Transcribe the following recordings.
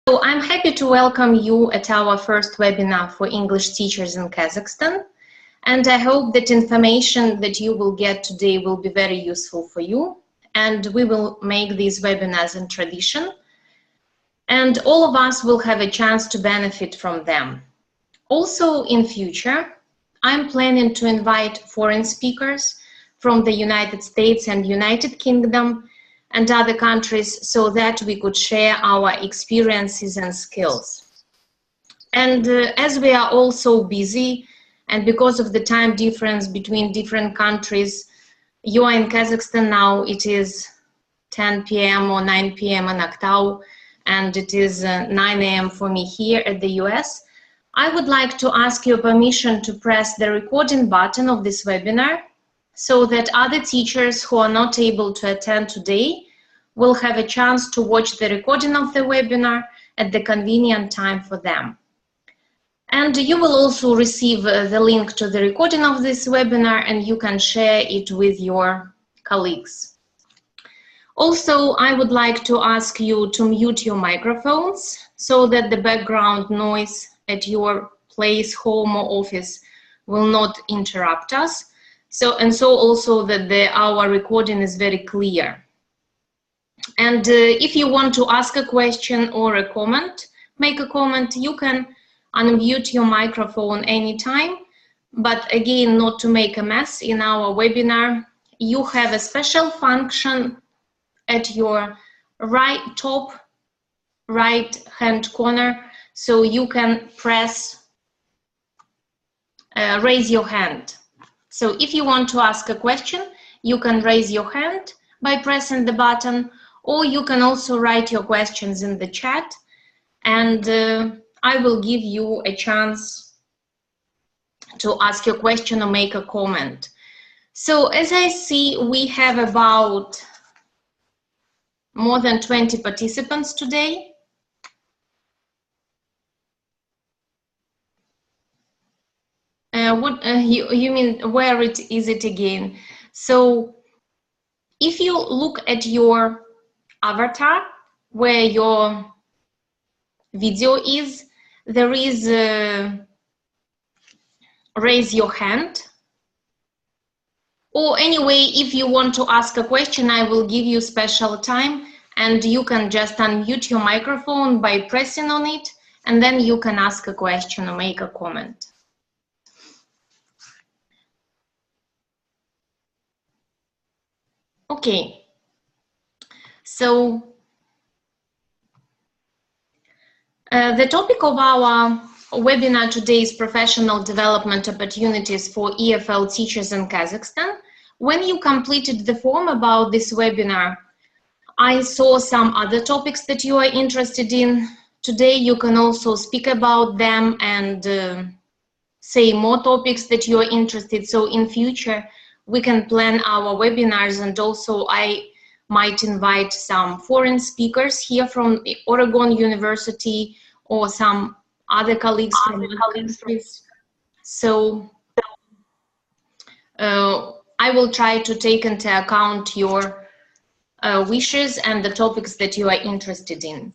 So I'm happy to welcome you at our first webinar for English teachers in Kazakhstan. And I hope that information that you will get today will be very useful for you. And we will make these webinars a tradition. And all of us will have a chance to benefit from them. Also in future, I'm planning to invite foreign speakers from the United States and United Kingdom and other countries so that we could share our experiences and skills. And as we are all so busy, and because of the time difference between different countries, you are in Kazakhstan now, it is 10 p.m. or 9 p.m. in Aktau, and it is 9 a.m. for me here at the US. I would like to ask your permission to press the recording button of this webinar so that other teachers who are not able to attend today will have a chance to watch the recording of the webinar at the convenient time for them. And you will also receive the link to the recording of this webinar, and you can share it with your colleagues. Also, I would like to ask you to mute your microphones so that the background noise at your place, home or office will not interrupt us. So also that our recording is very clear. And if you want to ask a question or a comment, make a comment, you can unmute your microphone anytime. But again, not to make a mess in our webinar, you have a special function at your top right hand corner, so you can press raise your hand. So if you want to ask a question, you can raise your hand by pressing the button, or you can also write your questions in the chat, and I will give you a chance to ask your question or make a comment. So as I see, we have about more than 20 participants today. You mean where is it again? So if you look at your avatar where your video is, there is raise your hand. Or anyway, if you want to ask a question, I will give you special time and you can just unmute your microphone by pressing on it, and then you can ask a question or make a comment. Okay, so the topic of our webinar today is professional development opportunities for EFL teachers in Kazakhstan. When you completed the form about this webinar, I saw some other topics that you are interested in. Today you can also speak about them and say more topics that you are interested. So in future, we can plan our webinars, and also I might invite some foreign speakers here from Oregon University or some other colleagues from other countries. So I will try to take into account your wishes and the topics that you are interested in.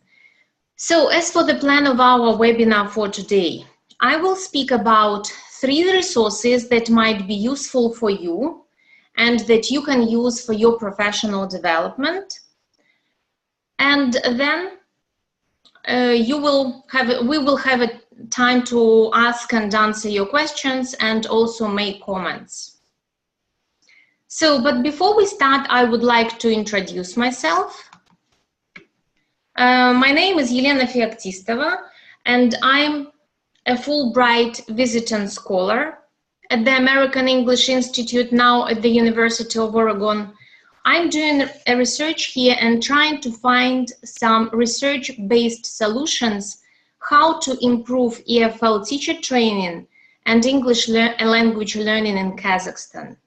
So as for the plan of our webinar for today, I will speak about 3 resources that might be useful for you and that you can use for your professional development. And then we will have a time to ask and answer your questions and also make comments. So, but before we start, I would like to introduce myself. My name is Elena Feoktistova, and I'm a Fulbright visiting scholar at the American English Institute, now at the University of Oregon. I'm doing a research here and trying to find some research-based solutions how to improve EFL teacher training and English language learning in Kazakhstan.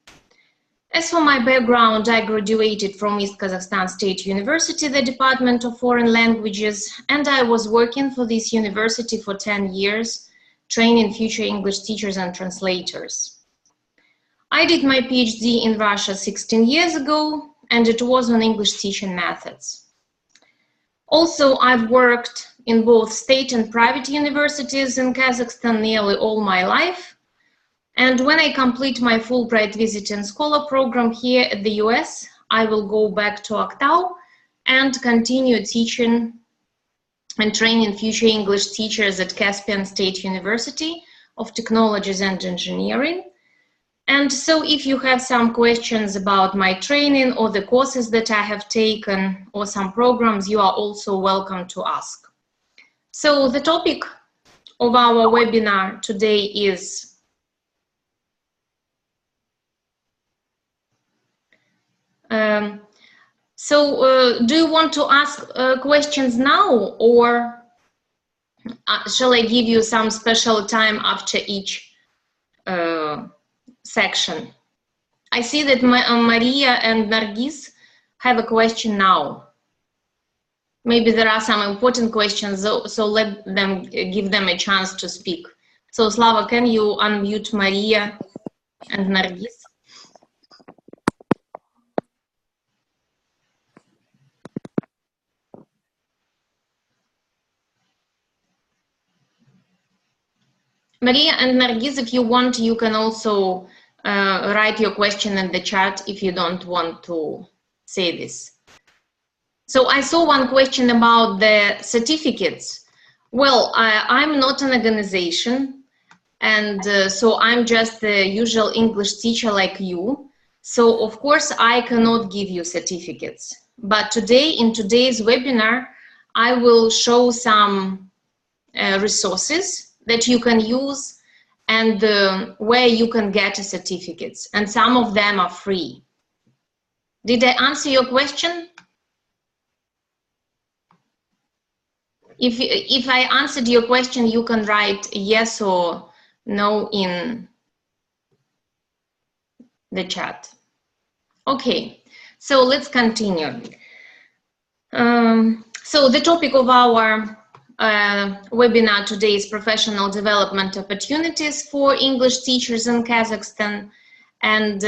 As for my background, I graduated from East Kazakhstan State University, the Department of Foreign Languages, and I was working for this university for 10 years, training future English teachers and translators. I did my PhD in Russia 16 years ago, and it was on English teaching methods. Also, I've worked in both state and private universities in Kazakhstan nearly all my life. And when I complete my Fulbright Visiting Scholar program here at the US, I will go back to Aktau and continue teaching and training future English teachers at Caspian State University of Technologies and Engineering. And so if you have some questions about my training or the courses that I have taken or some programs, you are also welcome to ask. So the topic of our webinar today is do you want to ask questions now, or shall I give you some special time after each section? I see that Maria and Nargis have a question now. Maybe there are some important questions, so let them give them a chance to speak. So Slava, can you unmute Maria and Nargis? Maria and Nargis, if you want, you can also write your question in the chat if you don't want to say this. So I saw one question about the certificates. Well, I'm not an organization, and so I'm just the usual English teacher like you. So of course I cannot give you certificates. But today, in today's webinar, I will show some resources that you can use and where you can get certificates, and some of them are free. Did I answer your question? If I answered your question, you can write yes or no in the chat. Okay, so let's continue. So the topic of our webinar today is professional development opportunities for English teachers in Kazakhstan. And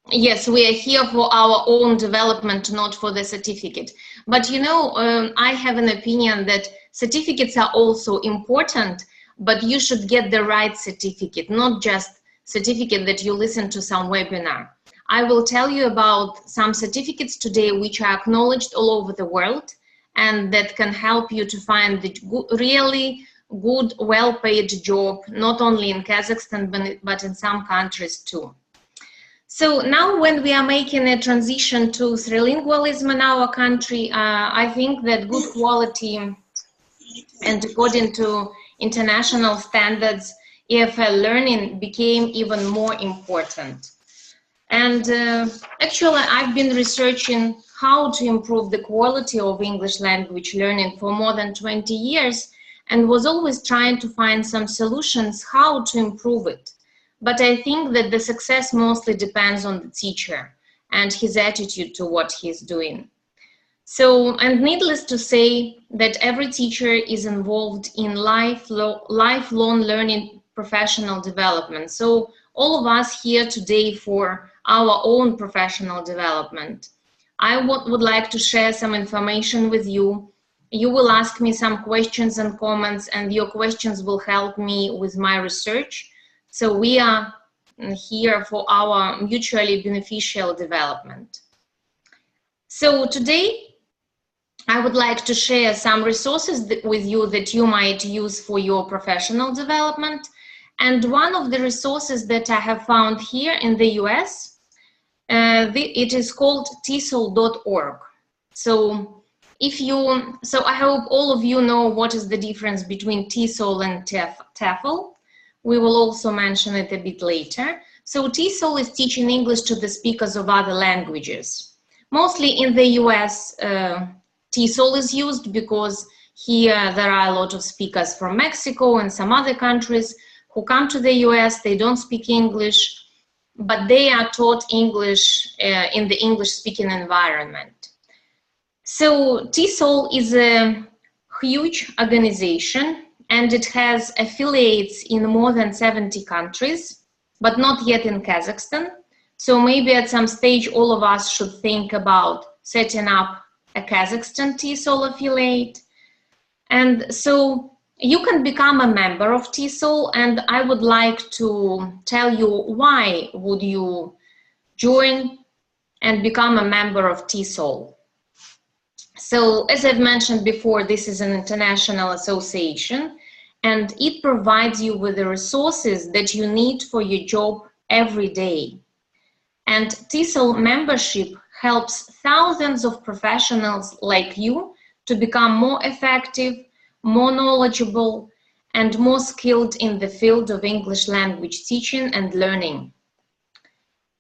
yes, we are here for our own development, not for the certificate. But you know, I have an opinion that certificates are also important, but you should get the right certificate, not just certificate that you listen to some webinar. I will tell you about some certificates today which are acknowledged all over the world and that can help you to find the really good, well-paid job, not only in Kazakhstan, but in some countries too. So now when we are making a transition to trilingualism in our country, I think that good quality and according to international standards, EFL learning became even more important. And actually, I've been researching how to improve the quality of English language learning for more than 20 years and was always trying to find some solutions how to improve it. But I think that the success mostly depends on the teacher and his attitude to what he's doing. So, and needless to say that every teacher is involved in lifelong learning, professional development. So all of us here today for our own professional development. I would like to share some information with you. You will ask me some questions and comments, and your questions will help me with my research. So we are here for our mutually beneficial development. So today, I would like to share some resources with you that you might use for your professional development. And one of the resources that I have found here in the US, it is called TESOL.org. So I hope all of you know what is the difference between TESOL and TEFL. We will also mention it a bit later. So TESOL is teaching English to the speakers of other languages. Mostly in the US, TESOL is used because here there are a lot of speakers from Mexico and some other countries who come to the US, they don't speak English, but they are taught English in the English-speaking environment. So TESOL is a huge organization and it has affiliates in more than 70 countries, but not yet in Kazakhstan. So maybe at some stage all of us should think about setting up a Kazakhstan TESOL affiliate. And so you can become a member of TESOL, and I would like to tell you why would you join and become a member of TESOL. So as I've mentioned before, this is an international association, and it provides you with the resources that you need for your job every day. And TESOL membership helps thousands of professionals like you to become more effective, more knowledgeable, and more skilled in the field of English language teaching and learning.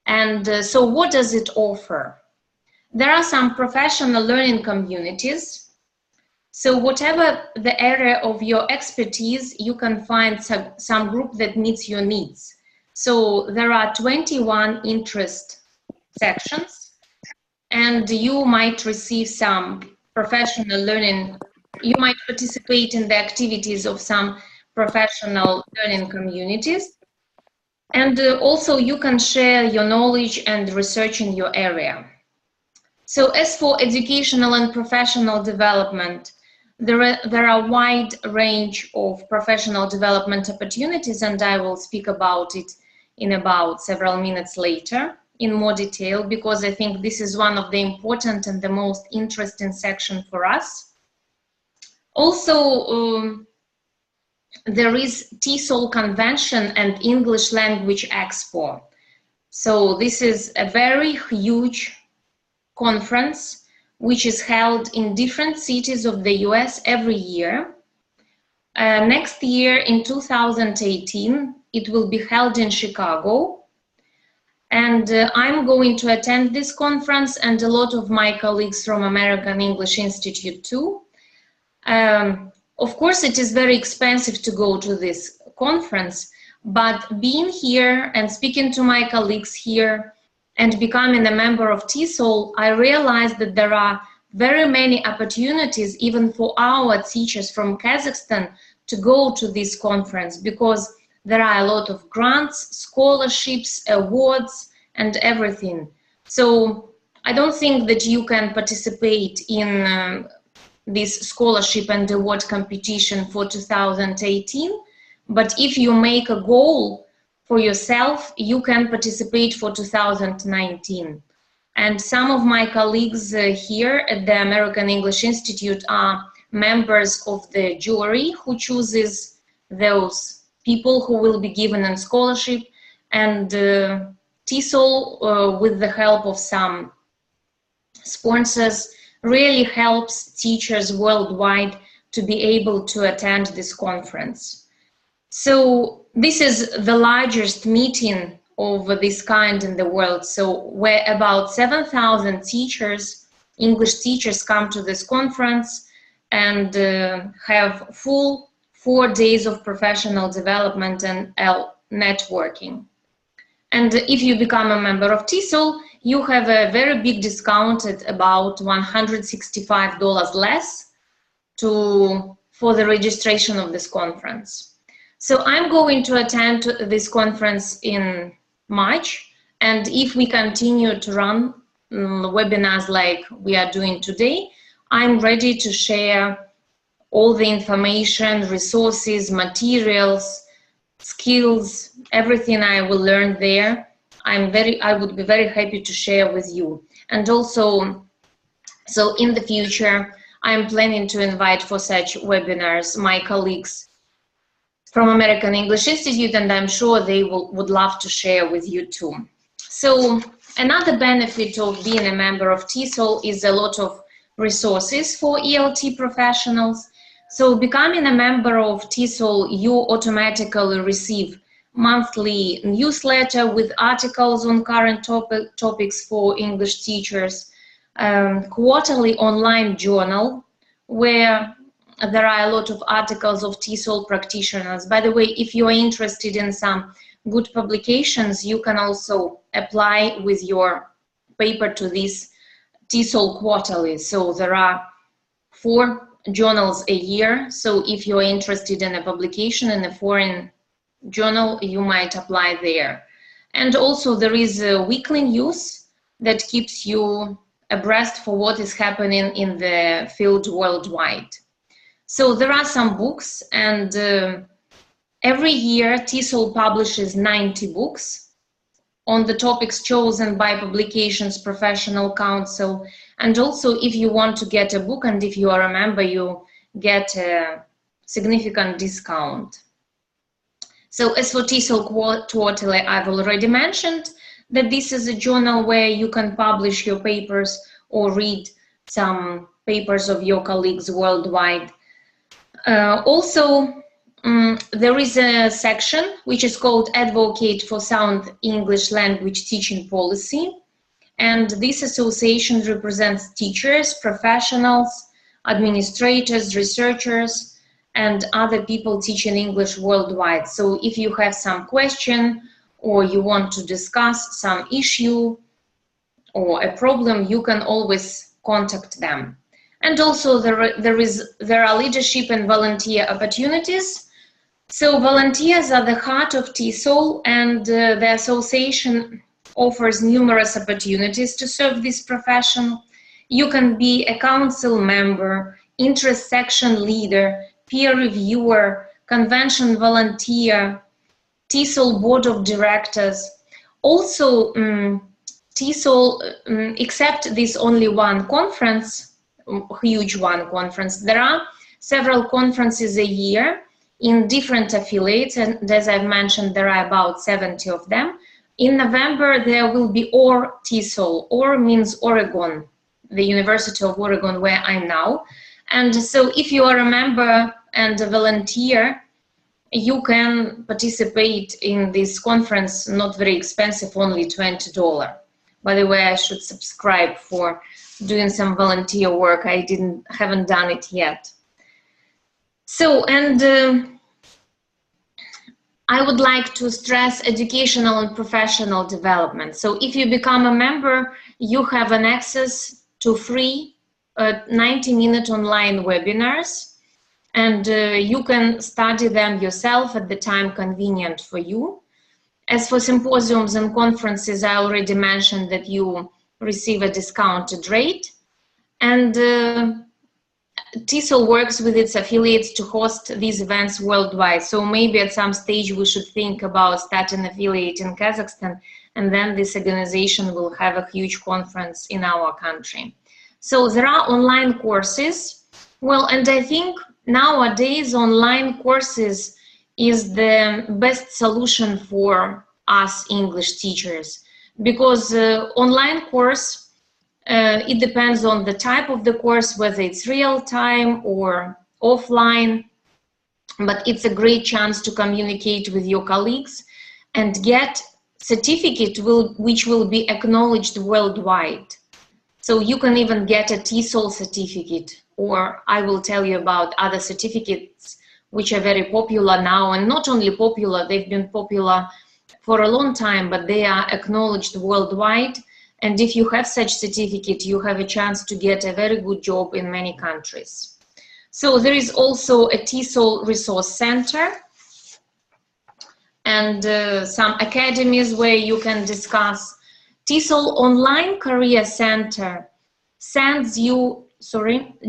And so what does it offer? There are some professional learning communities. So whatever the area of your expertise, you can find some group that meets your needs. So there are 21 interest sections, and you might receive some professional learning. You might participate in the activities of some professional learning communities. And also you can share your knowledge and research in your area. So as for educational and professional development, there are a wide range of professional development opportunities, and I will speak about it in about several minutes later in more detail, because I think this is one of the important and the most interesting section for us. Also, there is TESOL Convention and English Language Expo. So this is a very huge conference which is held in different cities of the US every year. Next year in 2018, it will be held in Chicago. And I'm going to attend this conference, and a lot of my colleagues from American English Institute too. Of course, it is very expensive to go to this conference, but being here and speaking to my colleagues here and becoming a member of TESOL, I realized that there are very many opportunities even for our teachers from Kazakhstan to go to this conference, because there are a lot of grants, scholarships, awards, and everything. So I don't think that you can participate in this scholarship and award competition for 2018, but if you make a goal for yourself, you can participate for 2019. And some of my colleagues here at the American English Institute are members of the jury who chooses those people who will be given a scholarship, and TESOL, with the help of some sponsors, really helps teachers worldwide to be able to attend this conference. So this is the largest meeting of this kind in the world. So where about 7,000 teachers, English teachers, come to this conference and have full 4 days of professional development and networking. And if you become a member of TESOL, you have a very big discount at about $165 less for the registration of this conference. So I'm going to attend this conference in March, and if we continue to run webinars like we are doing today, I'm ready to share all the information, resources, materials, skills, everything I will learn there. I would be very happy to share with you. And also, so in the future, I'm planning to invite for such webinars my colleagues from American English Institute, and I'm sure they would love to share with you too. So another benefit of being a member of TESOL is a lot of resources for ELT professionals. So becoming a member of TESOL, you automatically receive monthly newsletter with articles on current topics for English teachers, quarterly online journal where there are a lot of articles of TESOL practitioners. By the way, if you are interested in some good publications, you can also apply with your paper to this TESOL quarterly. So there are 4 journals a year. So if you're interested in a publication in a foreign journal, you might apply there. And also there is a weekly news that keeps you abreast for what is happening in the field worldwide. So there are some books, and every year TESOL publishes 90 books on the topics chosen by Publications Professional Council. And also, if you want to get a book and if you are a member, you get a significant discount. So as for TESOL Quarterly, I've already mentioned that this is a journal where you can publish your papers or read some papers of your colleagues worldwide. Also, there is a section which is called Advocate for Sound English Language Teaching Policy. And this association represents teachers, professionals, administrators, researchers, and other people teaching English worldwide. So if you have some question or you want to discuss some issue or a problem, you can always contact them. And also there are leadership and volunteer opportunities. So volunteers are the heart of TESOL, and the association offers numerous opportunities to serve this profession. You can be a council member, interest section leader, peer reviewer, convention volunteer, TESOL board of directors. Also, TESOL, except this only one conference, huge one conference, there are several conferences a year in different affiliates, and as I've mentioned, there are about 70 of them. In November, there will be OR TESOL. OR means Oregon, the University of Oregon, where I'm now. And so if you are a member and a volunteer, you can participate in this conference, not very expensive, only $20. By the way, I should subscribe for doing some volunteer work. I haven't done it yet. So, and I would like to stress educational and professional development. So if you become a member, you have an access to free 90-minute online webinars, and you can study them yourself at the time convenient for you. As for symposiums and conferences, I already mentioned that you receive a discounted rate, and TESOL works with its affiliates to host these events worldwide. So maybe at some stage we should think about starting an affiliate in Kazakhstan, and then this organization will have a huge conference in our country. So there are online courses. Well, and I think nowadays online courses is the best solution for us English teachers, because online course, it depends on the type of the course, whether it's real time or offline, but it's a great chance to communicate with your colleagues and get certificate which will be acknowledged worldwide. So you can even get a TESOL certificate, or I will tell you about other certificates which are very popular now, and not only popular, they've been popular for a long time, but they are acknowledged worldwide. And if you have such certificate, you have a chance to get a very good job in many countries. So there is also a TESOL resource center and some academies where you can discuss. TESOL Online Career Center sends you,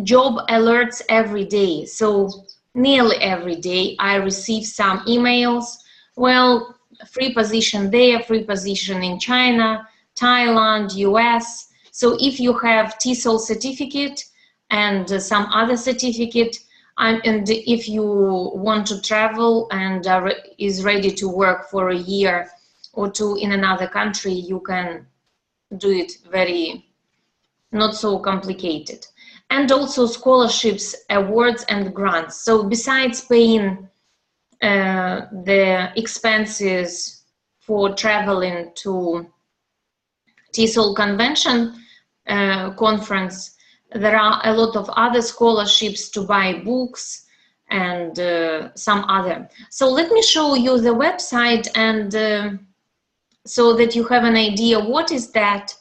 job alerts every day. So nearly every day I receive some emails. Well, free position there, free position in China, Thailand, US. So if you have TESOL certificate and some other certificate, and if you want to travel and is ready to work for a year or two in another country, you can do it very, not so complicated. And also scholarships, awards, and grants. So besides paying the expenses for traveling to TESOL convention conference, there are a lot of other scholarships to buy books and some other. So let me show you the website, and so that you have an idea what is that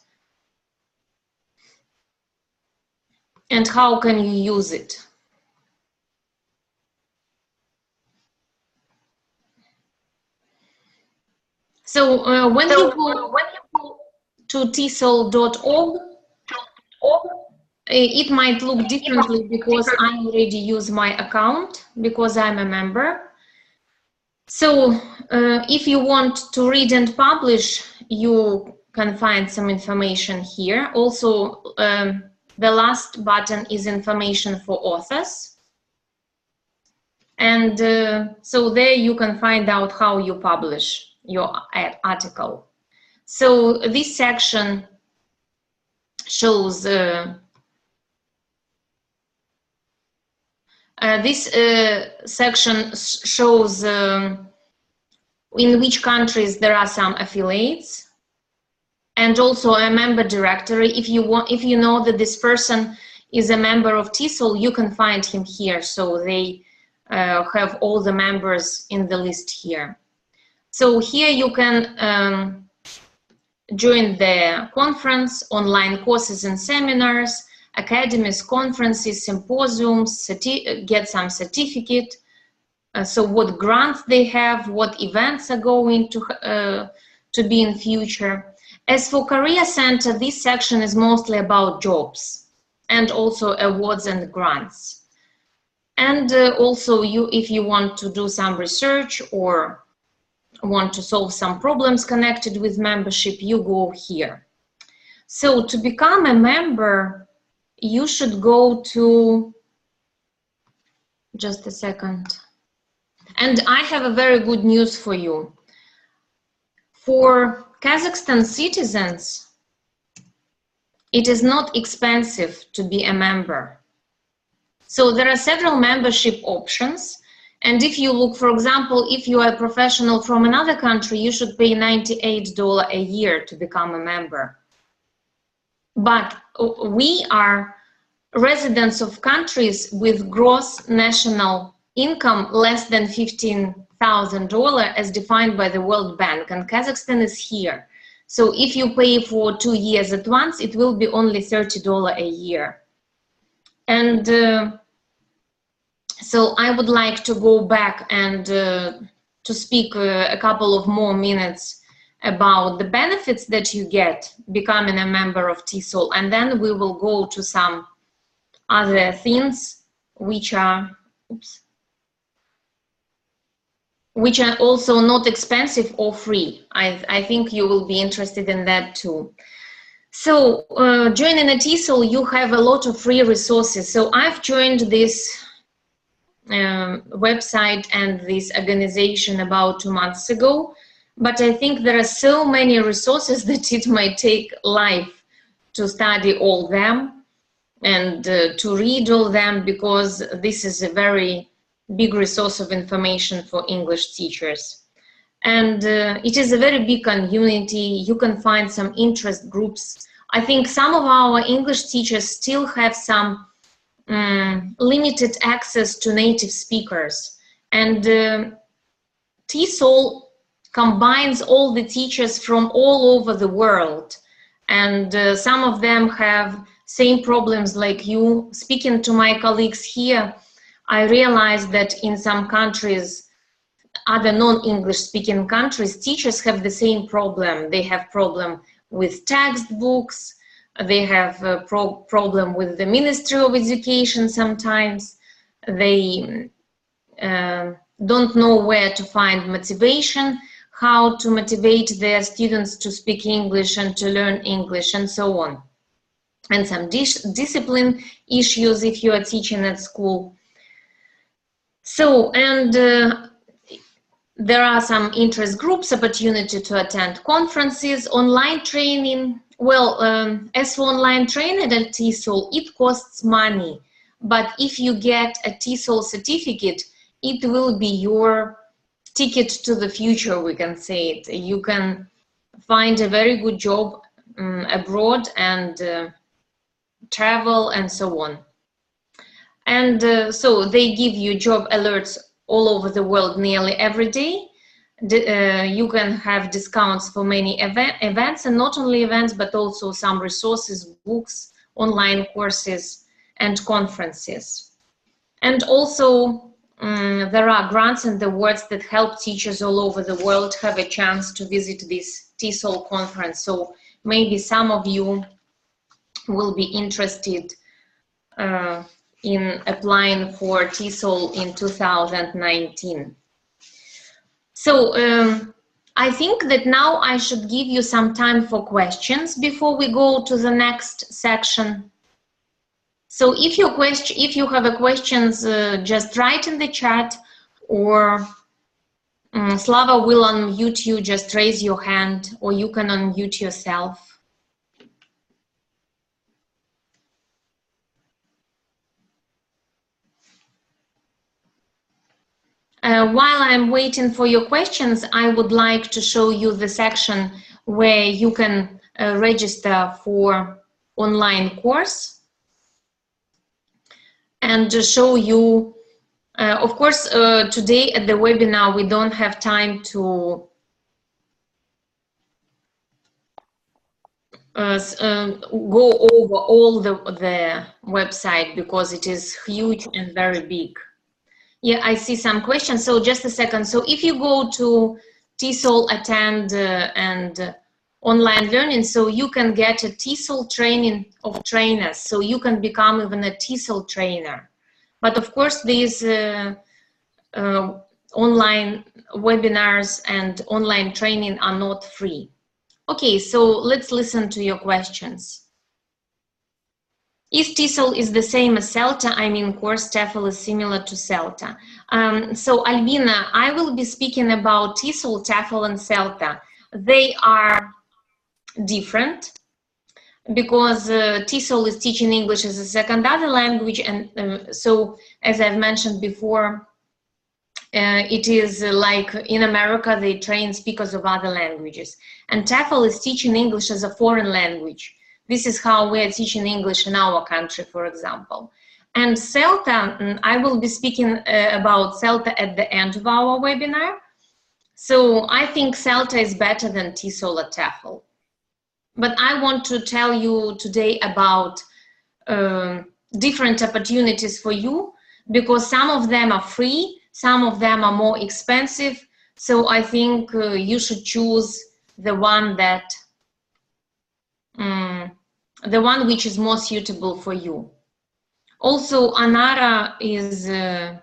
and how can you use it. So when you go to TESOL.org, It might look differently because I already use my account because I'm a member. So if you want to read and publish, you can find some information here. Also, the last button is information for authors. And so there you can find out how you publish your article. So this section shows in which countries there are some affiliates, and also a member directory. If you know that this person is a member of TESOL, you can find him here. So they have all the members in the list here. So here you can join the conference, online courses and seminars, academies, conferences, symposiums, get some certificate. So what grants they have, what events are going to be in future. As for Career Center, this section is mostly about jobs and also awards and grants. And also if you want to do some research or want to solve some problems connected with membership, you go here. So to become a member, you should go to, just a second. And I have a very good news for you. For Kazakhstan citizens, it is not expensive to be a member. So there are several membership options. And if you look, for example, if you are a professional from another country, you should pay $98 a year to become a member. But we are residents of countries with gross national income less than $15,000 as defined by the World Bank, and Kazakhstan is here. So if you pay for 2 years at once, it will be only $30 a year. And so I would like to go back and to speak a couple of more minutes about the benefits that you get becoming a member of TESOL, and then we will go to some other things which are also not expensive or free. I think you will be interested in that too. So joining a TESOL, you have a lot of free resources. So I've joined this website and this organization about 2 months ago, but I think there are so many resources that it might take life to study all them and to read all them, because this is a very big resource of information for English teachers. And it is a very big community. You can find some interest groups. I think some of our English teachers still have some limited access to native speakers. And TESOL combines all the teachers from all over the world. And some of them have same problems like you. Speaking to my colleagues here, I realized that in some countries, other non-English speaking countries, teachers have the same problem. They have problem with textbooks. They have a problem with the Ministry of Education sometimes. They don't know where to find motivation, how to motivate their students to speak English and to learn English, and so on. And some discipline issues if you are teaching at school. So, and there are some interest groups, opportunity to attend conferences, online training. Well, as for online training at TESOL, it costs money. But if you get a TESOL certificate, it will be your ticket to the future, we can say it. You can find a very good job abroad and travel and so on. And so they give you job alerts all over the world nearly every day. You can have discounts for many events, and not only events, but also some resources, books, online courses, and conferences. And also there are grants and awards that help teachers all over the world have a chance to visit this TESOL conference. So maybe some of you will be interested in applying for TESOL in 2019. So I think that now I should give you some time for questions before we go to the next section. So if you have a questions, just write in the chat, or Slava will unmute you. Just raise your hand, or you can unmute yourself. While I'm waiting for your questions, I would like to show you the section where you can register for online course, and to show you, of course, today at the webinar, we don't have time to go over all the website because it is huge and very big. Yeah, I see some questions. So just a second. So if you go to TESOL Attend and online learning, so you can get a TESOL training of trainers. So you can become even a TESOL trainer. But of course, these online webinars and online training are not free. Okay, so let's listen to your questions. Is TESOL is the same as CELTA? I mean, course TEFL is similar to CELTA. So Albina, I will be speaking about TESOL, TEFL, and CELTA. They are different because TESOL is teaching English as a second other language, and so as I've mentioned before, it is like in America they train speakers of other languages, and TEFL is teaching English as a foreign language. This is how we are teaching English in our country, for example. And CELTA, I will be speaking about CELTA at the end of our webinar. So I think CELTA is better than TESOL or TEFL. But I want to tell you today about different opportunities for you, because some of them are free, some of them are more expensive. So I think you should choose the one that the one which is more suitable for you. Also, Anara is, there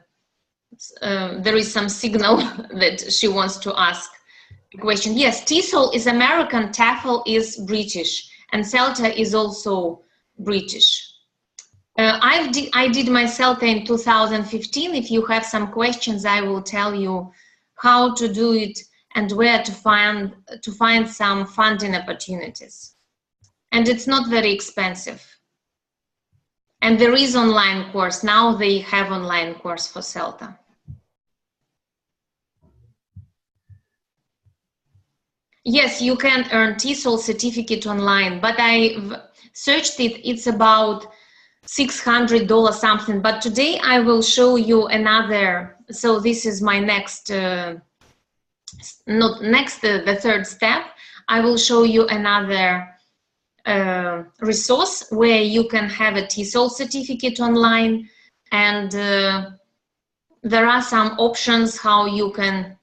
is some signal that she wants to ask a question. Yes, TESOL is American, TEFL is British, and CELTA is also British. I did my CELTA in 2015. If you have some questions, I will tell you how to do it and where to find some funding opportunities. And it's not very expensive. And there is online course. Now they have online course for CELTA. Yes, you can earn TESOL certificate online, but I've searched it. It's about $600 something. But today I will show you another. So this is my next, the third step. I will show you another resource where you can have a TESOL certificate online, and there are some options how you can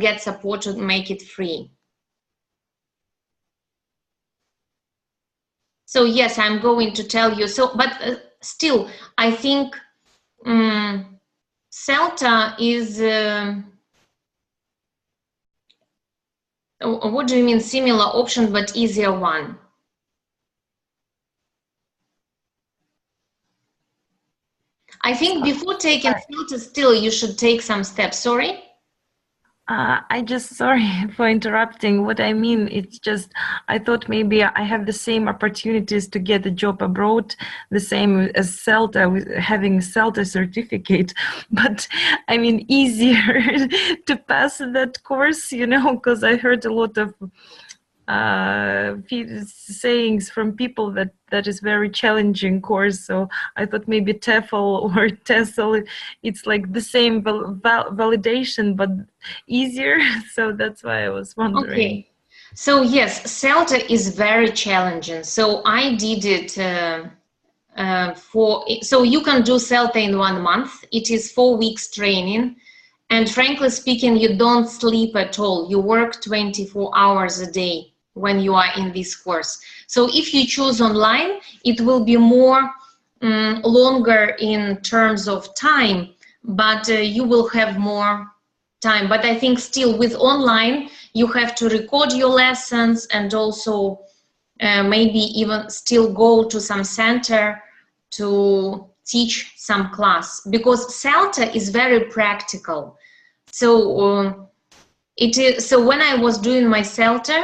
get support to make it free. So yes, I'm going to tell you. So, but still, I think CELTA is. What do you mean similar option but easier one? I think before taking CELTA, still you should take some steps. Sorry? I just, sorry for interrupting. What I mean, it's just, I thought maybe I have the same opportunities to get a job abroad, the same as CELTA, with having a CELTA certificate, but I mean, easier to pass that course, you know, because I heard a lot of sayings from people that is very challenging course. So I thought maybe TEFL or TESOL, it's like the same validation but easier. So that's why I was wondering. Okay. So yes, CELTA is very challenging. So I did it so you can do CELTA in 1 month. It is 4 weeks training. And frankly speaking, you don't sleep at all. You work 24 hours a day when you are in this course. So if you choose online, it will be more longer in terms of time, but you will have more time. But I think still with online, you have to record your lessons and also maybe even still go to some center to teach some class, because CELTA is very practical. So so when I was doing my CELTA,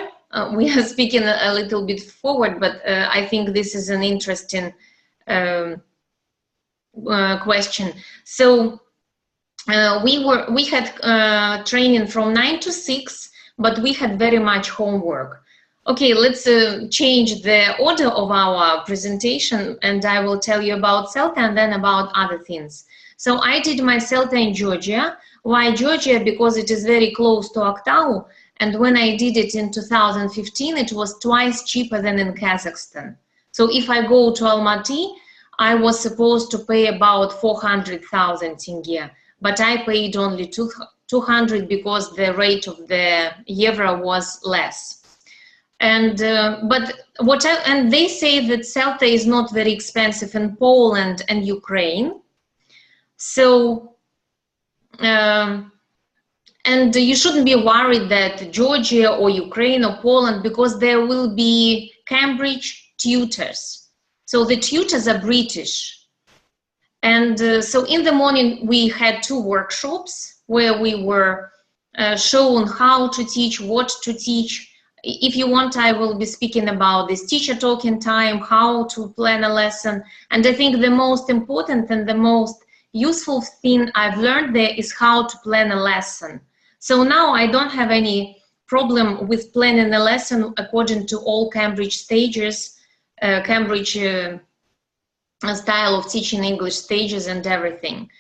we are speaking a little bit forward, but I think this is an interesting question. So we had training from 9 to 6, but we had very much homework. Okay, let's change the order of our presentation, and I will tell you about CELTA and then about other things. So I did my CELTA in Georgia. Why Georgia? Because it is very close to Aktau, and when I did it in 2015, it was twice cheaper than in Kazakhstan. So if I go to Almaty, I was supposed to pay about 400,000 tenge, but I paid only 200 because the rate of the euro was less. And and they say that CELTA is not very expensive in Poland and Ukraine. So and you shouldn't be worried that Georgia or Ukraine or Poland, because there will be Cambridge tutors. So the tutors are British. And so in the morning we had 2 workshops where we were shown how to teach, what to teach. If you want, I will be speaking about this teacher talking time, how to plan a lesson. And I think the most important and the most useful thing I've learned there is how to plan a lesson. So now I don't have any problem with planning a lesson according to all Cambridge stages, Cambridge style of teaching English stages and everything.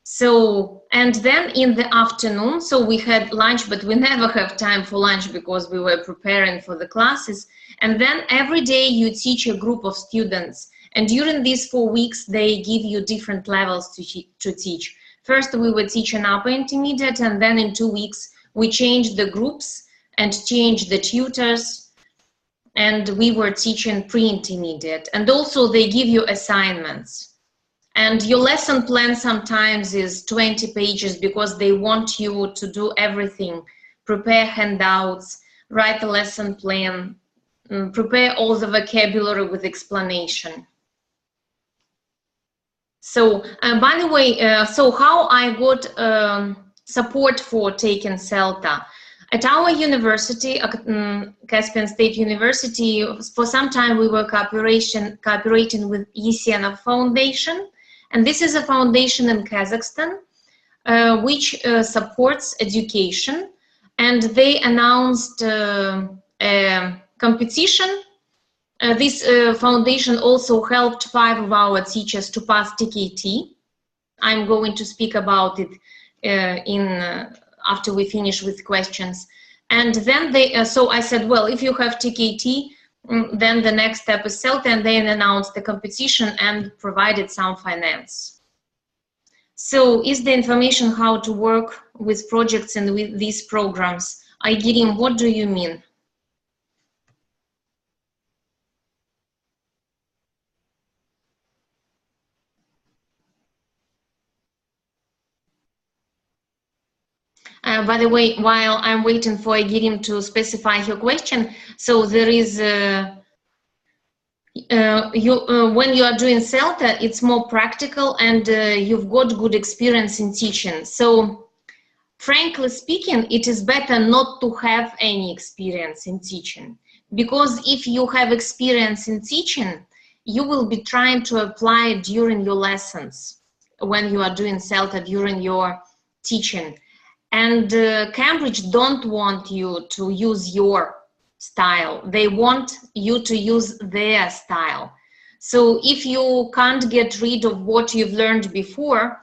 So, and then in the afternoon, so we had lunch, but we never have time for lunch because we were preparing for the classes. And then every day you teach a group of students. And during these 4 weeks, they give you different levels to teach. First, we were teaching upper intermediate, and then in 2 weeks, we changed the groups and changed the tutors. And we were teaching pre-intermediate. And also they give you assignments. And your lesson plan sometimes is 20 pages because they want you to do everything. Prepare handouts, write a lesson plan, prepare all the vocabulary with explanation. So, by the way, so how I got support for taking CELTA? At our university, Caspian State University, for some time we were cooperating with Yesiana Foundation. And this is a foundation in Kazakhstan, which supports education. And they announced a competition. This foundation also helped 5 of our teachers to pass TKT. I'm going to speak about it after we finish with questions. And then they, so I said, well, if you have TKT, then the next step is CELTA, and they announced the competition and provided some finance. So is the information how to work with projects and with these programs? Aigirim, what do you mean? By the way, while I'm waiting for Aigirim to specify her question, so there is when you are doing CELTA, it's more practical, and you've got good experience in teaching. So, frankly speaking, it is better not to have any experience in teaching, because if you have experience in teaching, you will be trying to apply it during your lessons, when you are doing CELTA, during your teaching. And Cambridge don't want you to use your style. They want you to use their style. So if you can't get rid of what you've learned before,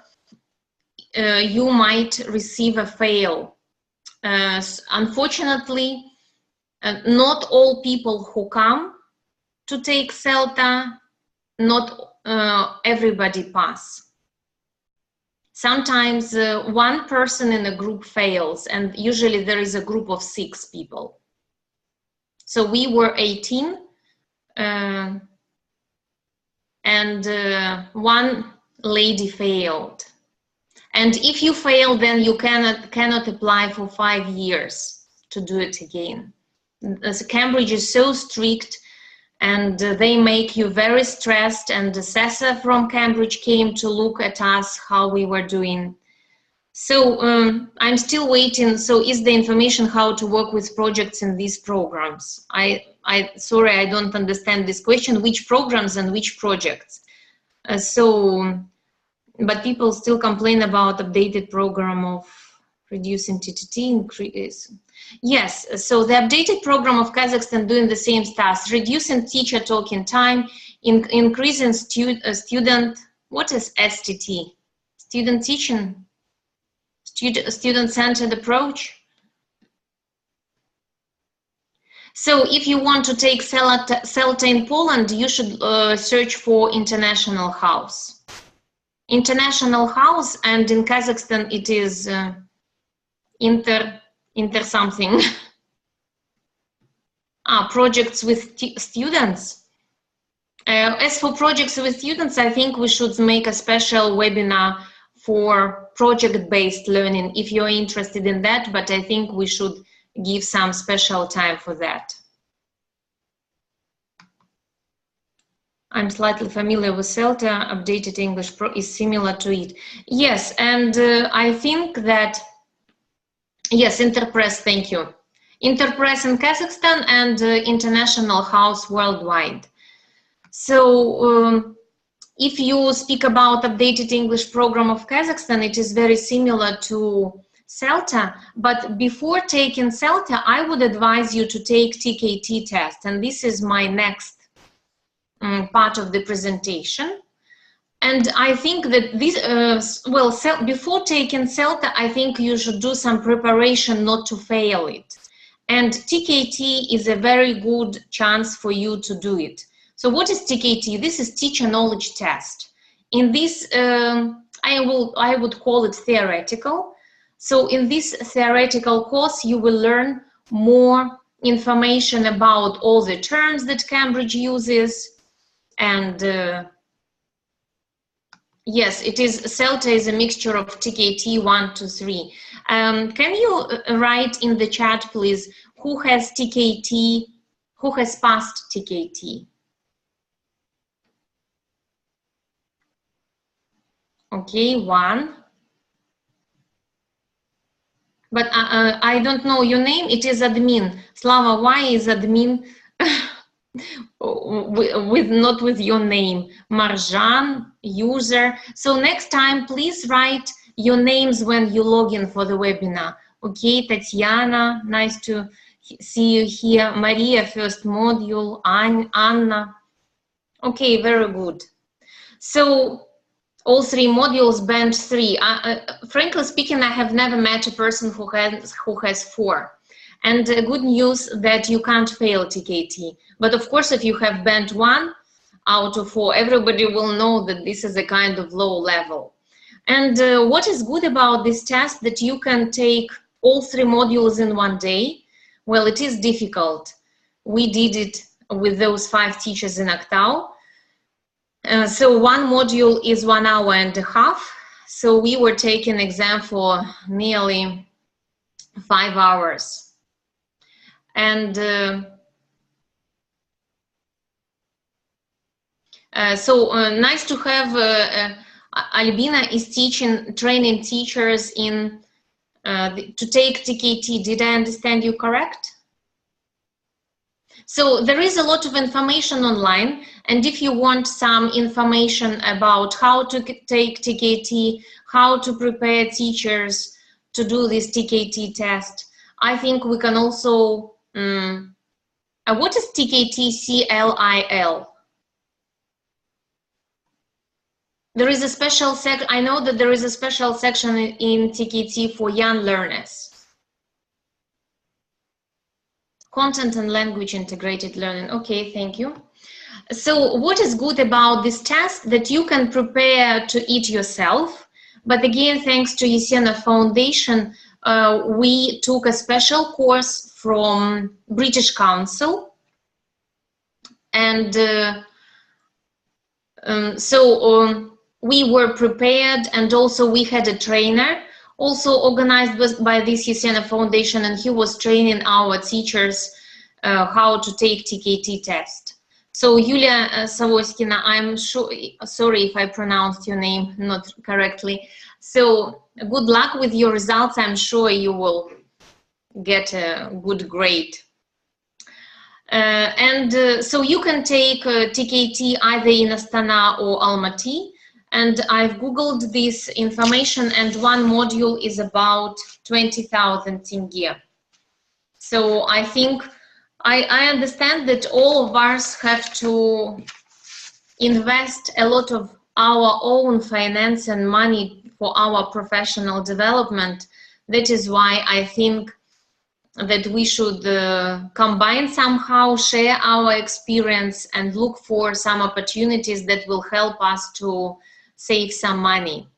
you might receive a fail. Unfortunately, not all people who come to take CELTA, not everybody pass. Sometimes one person in a group fails, and usually there is a group of 6 people. So we were 18, and one lady failed. And if you fail, then you cannot apply for 5 years to do it again. As Cambridge is so strict, and they make you very stressed, and the assessor from Cambridge came to look at us, how we were doing. So I'm still waiting. So is the information how to work with projects in these programs? Sorry, I don't understand this question. Which programs and which projects? But people still complain about updated program of reducing TTT increase. Yes, so the updated program of Kazakhstan doing the same tasks, reducing teacher talking time, increasing student, what is STT? Student teaching? Student-centered approach. So if you want to take CELTA in Poland, you should search for International House. International House, and in Kazakhstan it is inter something. Projects with students. As for projects with students, I think we should make a special webinar for project-based learning if you're interested in that, but I think we should give some special time for that. I'm slightly familiar with CELTA. Updated English Pro is similar to it. Yes, and I think that, yes, Interpress, thank you. Interpress in Kazakhstan and International House worldwide. So if you speak about updated English program of Kazakhstan, it is very similar to CELTA, but before taking CELTA, I would advise you to take TKT test, and this is my next part of the presentation. And I think that this, before taking CELTA, I think you should do some preparation not to fail it. And TKT is a very good chance for you to do it. So what is TKT? This is Teacher Knowledge Test. In this, I would call it theoretical. So in this theoretical course, you will learn more information about all the terms that Cambridge uses. And yes, it is, CELTA is a mixture of TKT 1 to 3. Can you write in the chat, please, who has TKT, who has passed TKT? Okay, 1. But I don't know your name. It is admin. Slava, why is admin not with your name? Marjan, user. So next time, please write your names when you log in for the webinar. Okay, Tatiana, nice to see you here. Maria, first module. Anna. Okay, very good. So all 3 modules, band 3. Frankly speaking, I have never met a person who has 4. And good news that you can't fail TKT. But of course, if you have band 1 out of 4, everybody will know that this is a kind of low level. And what is good about this test, that you can take all 3 modules in one day. Well, it is difficult. We did it with those 5 teachers in Aktau. So one module is 1 hour and a half. So we were taking exam for nearly 5 hours. And nice to have Albina is training teachers in to take TKT. Did I understand you correct? So there is a lot of information online, and if you want some information about how to take TKT, how to prepare teachers to do this TKT test, I think we can also, what is TKT CLIL? There is a special section, I know that there is a special section in TKT for young learners. Content and language integrated learning. Okay, thank you. So what is good about this test, that you can prepare to it yourself. But again, thanks to Yesena Foundation, we took a special course from British Council, and we were prepared, and also we had a trainer also organized by this Yesena Foundation, and he was training our teachers how to take TKT test. So Yulia Savoskina, I'm sure, sorry if I pronounced your name not correctly. So good luck with your results. I'm sure you will get a good grade. So you can take TKT either in Astana or Almaty. And I've Googled this information, and one module is about 20,000 tenge. So I think, I understand that all of us have to invest a lot of our own finance and money for our professional development. That is why I think that we should combine somehow, share our experience, and look for some opportunities that will help us to save some money.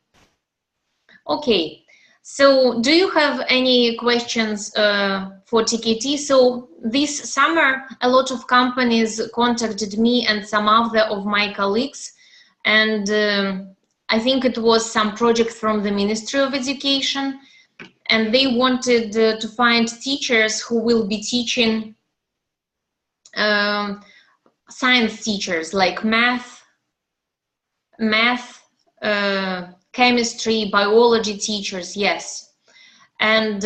Okay, so do you have any questions for TKT? So this summer, a lot of companies contacted me and some other of my colleagues, and I think it was some project from the Ministry of Education, and they wanted to find teachers who will be teaching science teachers, like math, chemistry, biology teachers, yes. And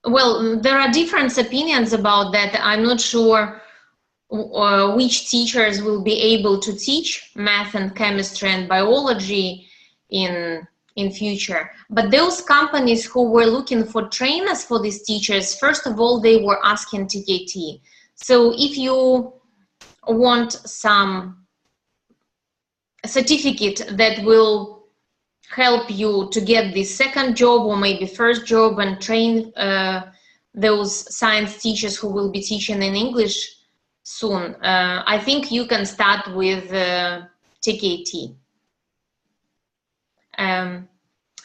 well, there are different opinions about that. I'm not sure which teachers will be able to teach math and chemistry and biology in future. But those companies who were looking for trainers for these teachers, first of all, they were asking TKT. So if you want some certificate that will help you to get the second job or maybe first job and train those science teachers who will be teaching in English soon, I think you can start with TKT.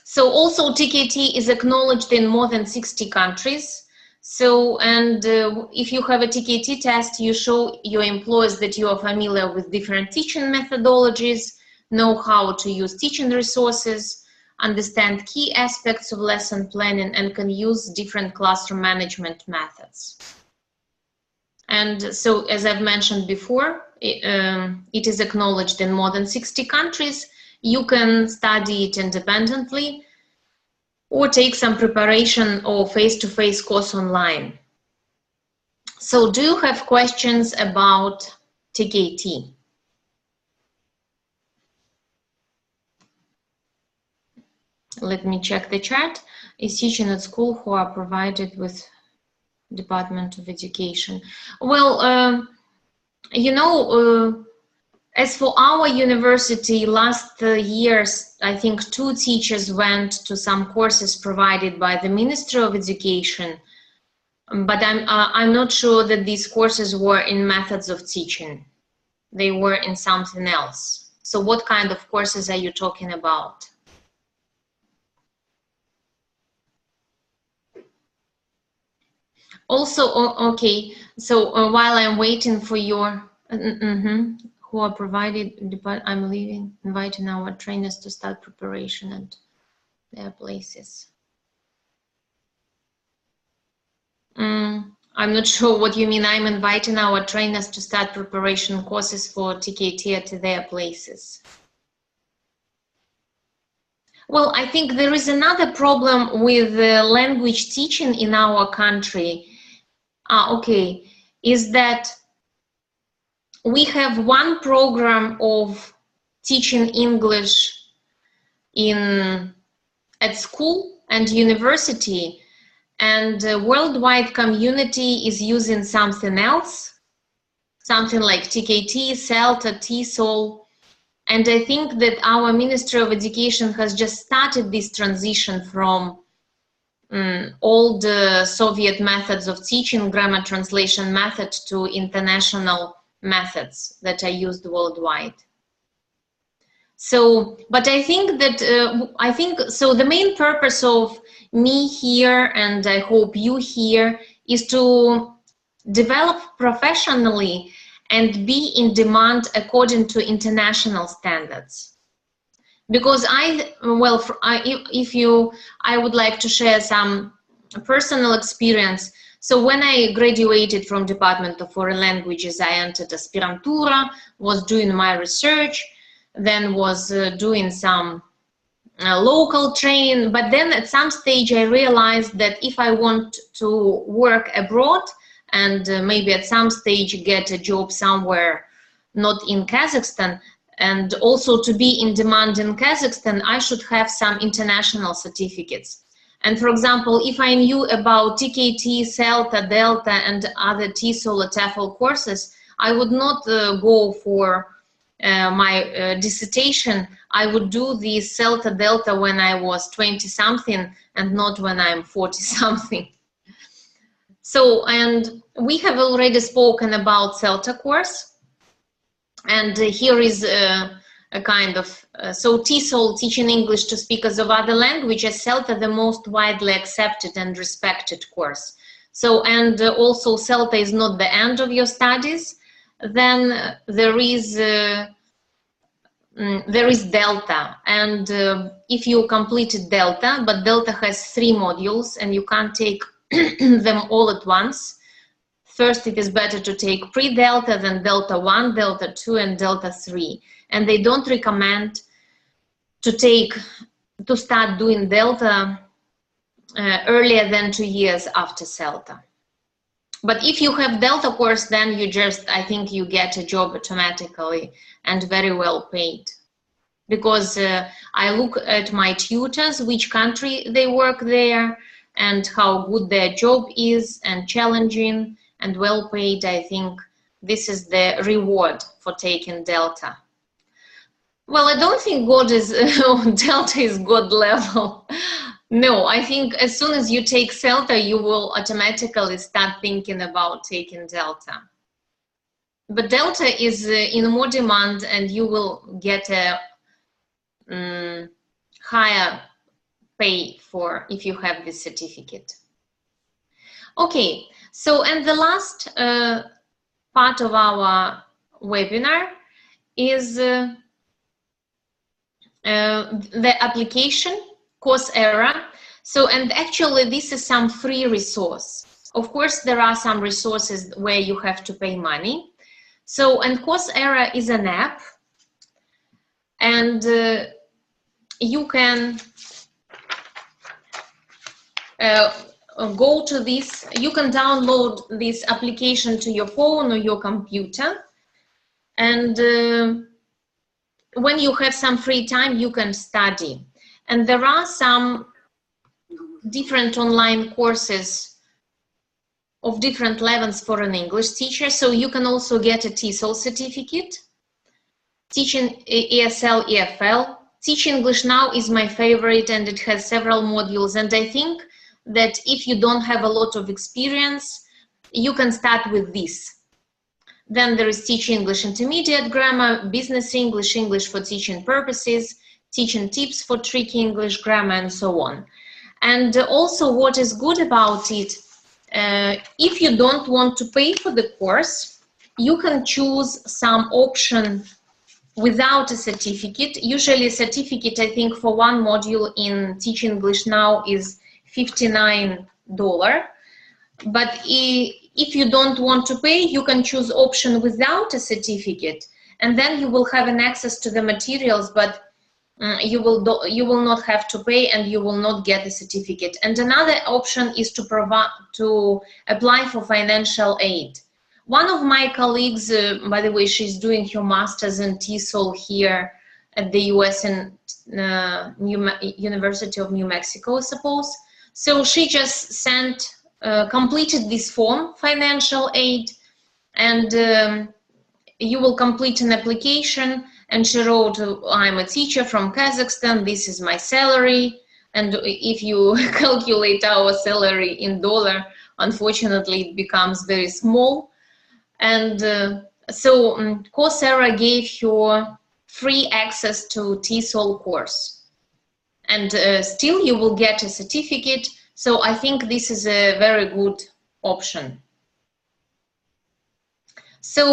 So also TKT is acknowledged in more than 60 countries. So, and if you have a TKT test, you show your employers that you are familiar with different teaching methodologies, know how to use teaching resources, understand key aspects of lesson planning, and can use different classroom management methods. And so, as I've mentioned before, it is acknowledged in more than 60 countries. You can study it independently or take some preparation or face-to-face course online. So do you have questions about TKT? Let me check the chat. Is teaching at school who are provided with Department of Education? Well, you know, as for our university, last years, I think 2 teachers went to some courses provided by the Ministry of Education, but I'm not sure that these courses were in methods of teaching. They were in something else. So what kind of courses are you talking about? Also, okay, so while I'm waiting for your... who are provided, I'm leaving, inviting our trainers to start preparation at their places. I'm not sure what you mean. I'm inviting our trainers to start preparation courses for TKT at their places. Well, I think there is another problem with language teaching in our country. Okay, is that we have one program of teaching English at school and university, and the worldwide community is using something else, something like TKT, CELTA, TESOL. And I think that our Ministry of Education has just started this transition from old Soviet methods of teaching, grammar translation method, to international methods that are used worldwide. So, but I think that, so the main purpose of me here, and I hope you here, is to develop professionally and be in demand according to international standards. Because I would like to share some personal experience. So when I graduated from Department of Foreign Languages, I entered aspirantura, was doing my research, then was doing some local training, but then at some stage I realized that if I want to work abroad and maybe at some stage get a job somewhere not in Kazakhstan, and also to be in demand in Kazakhstan, I should have some international certificates. And for example, if I knew about TKT, CELTA, Delta, and other TESOL or TEFL courses, I would not go for my dissertation. I would do the CELTA Delta when I was 20-something and not when I'm 40-something. So, and we have already spoken about CELTA course. And here is a kind of, so TESOL, Teaching English to Speakers of Other Languages, CELTA, the most widely accepted and respected course. So, and also CELTA is not the end of your studies. Then there is Delta, and if you completed Delta, but Delta has 3 modules and you can't take them all at once. First, it is better to take pre-Delta, then Delta 1, Delta 2, and Delta 3. And they don't recommend to start doing Delta earlier than 2 years after CELTA. But if you have Delta course, then you just, I think you get a job automatically and very well paid. Because I look at my tutors, which country they work there, and how good their job is, and challenging and well paid. I think this is the reward for taking Delta. Well, I don't think Delta is God level. No, I think as soon as you take CELTA, you will automatically start thinking about taking Delta. But Delta is in more demand, and you will get a higher pay for if you have this certificate. Okay, so and the last part of our webinar is the application Coursera. So, and actually this is some free resource. Of course, there are some resources where you have to pay money. So, and Coursera is an app, and you can go to this, you can download this application to your phone or your computer, and when you have some free time, you can study. And there are some different online courses of different levels for an English teacher. So you can also get a TESOL certificate, teaching ESL, EFL. Teach English Now is my favorite, and it has several modules. And I think that if you don't have a lot of experience, you can start with this. Then there is Teach English Intermediate Grammar, Business English, English for Teaching Purposes, Teaching Tips for Tricky English Grammar, and so on. And also what is good about it, if you don't want to pay for the course, you can choose some option without a certificate. Usually a certificate, I think, for one module in Teach English Now is $59. But if you don't want to pay, you can choose option without a certificate, and then you will have an access to the materials, but you will not have to pay, and you will not get a certificate. And another option is to apply for financial aid. One of my colleagues, by the way, she's doing her master's in TESOL here at the US in University of New Mexico, I suppose. So she just completed this form, financial aid, and you will complete an application. And she wrote, I'm a teacher from Kazakhstan, this is my salary. And if you calculate our salary in dollar, unfortunately, it becomes very small. And so Coursera gave her free access to TESOL course. And still you will get a certificate. So I think this is a very good option. So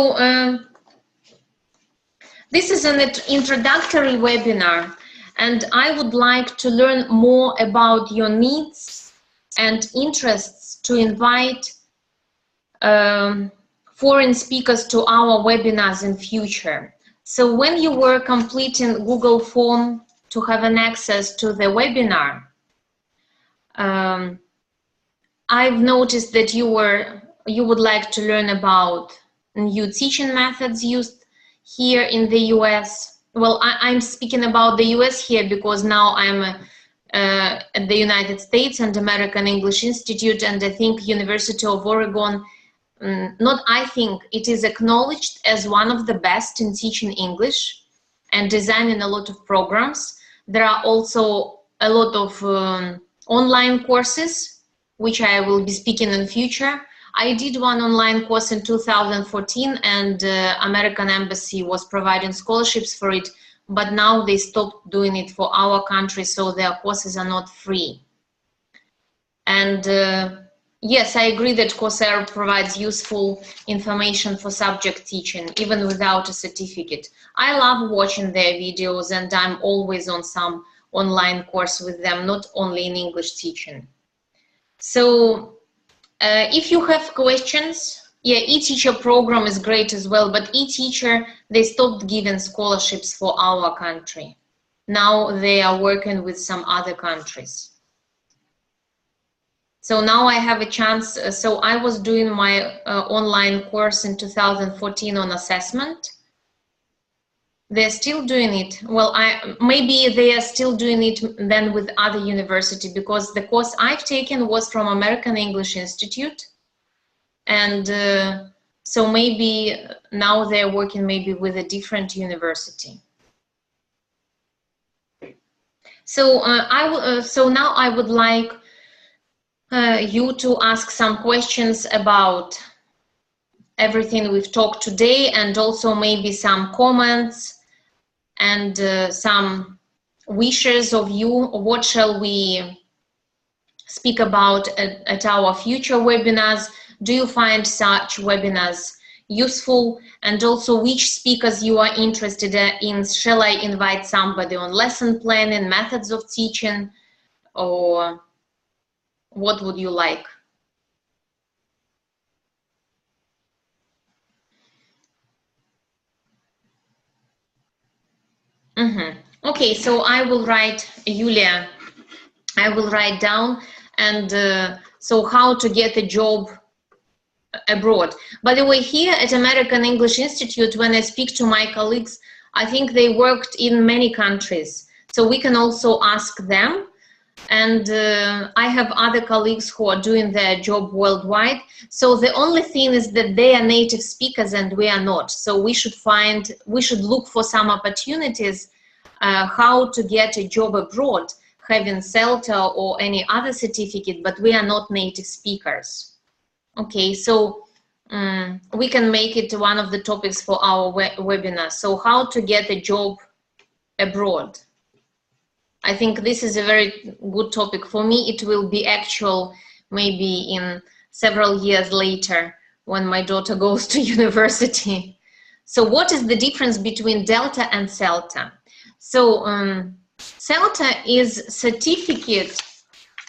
this is an introductory webinar, and I would like to learn more about your needs and interests to invite foreign speakers to our webinars in future. So when you were completing Google form to have an access to the webinar, I've noticed that you would like to learn about new teaching methods used here in the US. Well, I'm speaking about the US here because now I'm at the United States and American English Institute, and I think University of Oregon, not I think, it is acknowledged as one of the best in teaching English and designing a lot of programs. There are also a lot of online courses, which I will be speaking in future. I did one online course in 2014, and American Embassy was providing scholarships for it, but now they stopped doing it for our country, so their courses are not free. And yes, I agree that Coursera provides useful information for subject teaching, even without a certificate. I love watching their videos, and I'm always on some online course with them, not only in English teaching. So if you have questions, yeah, eTeacher program is great as well, but eTeacher, they stopped giving scholarships for our country. Now they are working with some other countries. So now I have a chance. So I was doing my online course in 2014 on assessment. They're still doing it. Well, maybe they are still doing it then with other university, because the course I've taken was from American English Institute. And so maybe now they're working maybe with a different university. So so now I would like you to ask some questions about everything we've talked today, and also maybe some comments and some wishes of you. What shall we speak about at our future webinars? Do you find such webinars useful? And also which speakers you are interested in? Shall I invite somebody on lesson planning, methods of teaching, or what would you like? Okay, so I will write, Yulia, I will write down, and so how to get a job abroad. By the way, here at American English Institute, when I speak to my colleagues, I think they worked in many countries, so we can also ask them. And I have other colleagues who are doing their job worldwide. So the only thing is that they are native speakers and we are not. So we should look for some opportunities how to get a job abroad, having CELTA or any other certificate, but we are not native speakers. Okay, so we can make it one of the topics for our webinar. So how to get a job abroad. I think this is a very good topic. For me, it will be actual maybe in several years later when my daughter goes to university. So what is the difference between Delta and CELTA? So CELTA is certificate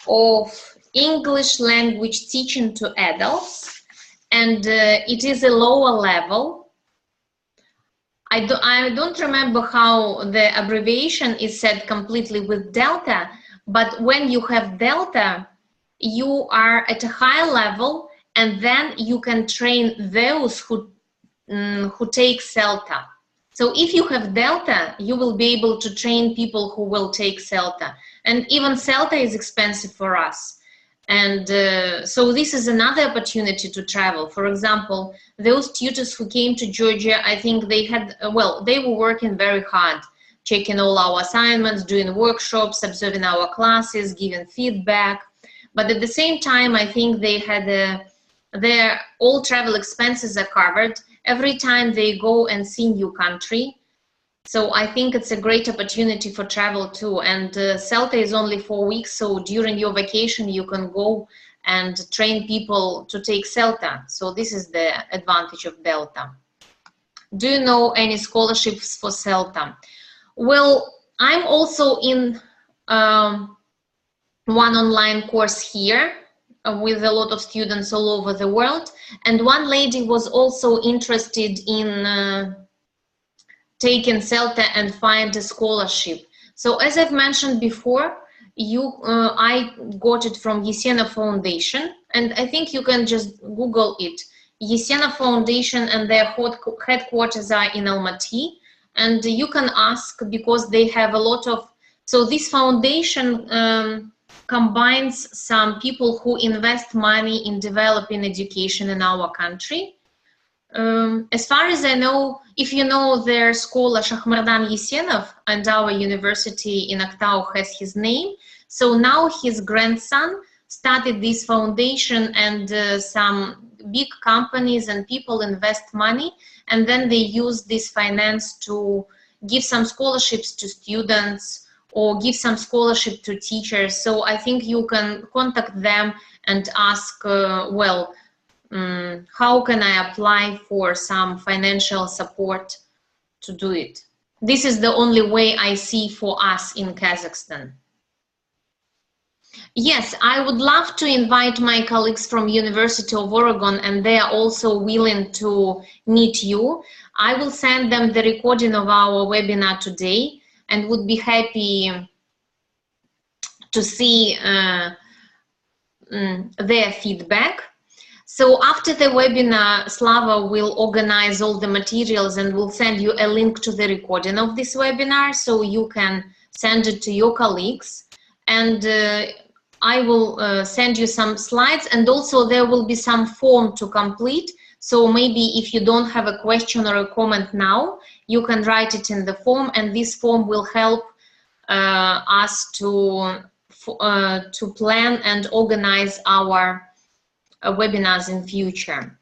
of English language teaching to adults, and it is a lower level. I don't remember how the abbreviation is said completely with Delta, but when you have Delta, you are at a high level, and then you can train those who take CELTA. So if you have Delta, you will be able to train people who will take CELTA. And even CELTA is expensive for us. And so this is another opportunity to travel. For example, those tutors who came to Georgia, I think they had, well, they were working very hard, checking all our assignments, doing workshops, observing our classes, giving feedback. But at the same time, I think they had their all travel expenses are covered. Every time they go and see new country, So I think it's a great opportunity for travel too. And CELTA is only 4 weeks, so during your vacation you can go and train people to take CELTA. So this is the advantage of Delta. Do you know any scholarships for CELTA? Well, I'm also in one online course here with a lot of students all over the world, and one lady was also interested in taking CELTA and find a scholarship. So as I've mentioned before, I got it from Yesena Foundation, and I think you can just Google it. Yesena Foundation, and their headquarters are in Almaty, and you can ask because they have a lot of, so this foundation combines some people who invest money in developing education in our country. As far as I know, if you know their scholar Shahmardan Yesenov, and our university in Aktau has his name, so now his grandson started this foundation, and some big companies and people invest money, and then they use this finance to give some scholarships to students or give some scholarship to teachers. So I think you can contact them and ask, well, how can I apply for some financial support to do it? This is the only way I see for us in Kazakhstan. Yes, I would love to invite my colleagues from University of Oregon, and they are also willing to meet you. I will send them the recording of our webinar today and would be happy to see their feedback. So after the webinar, Slava will organize all the materials and will send you a link to the recording of this webinar, so you can send it to your colleagues. And I will send you some slides, and also there will be some form to complete. So maybe if you don't have a question or a comment now, you can write it in the form, and this form will help us to plan and organize our webinars in future.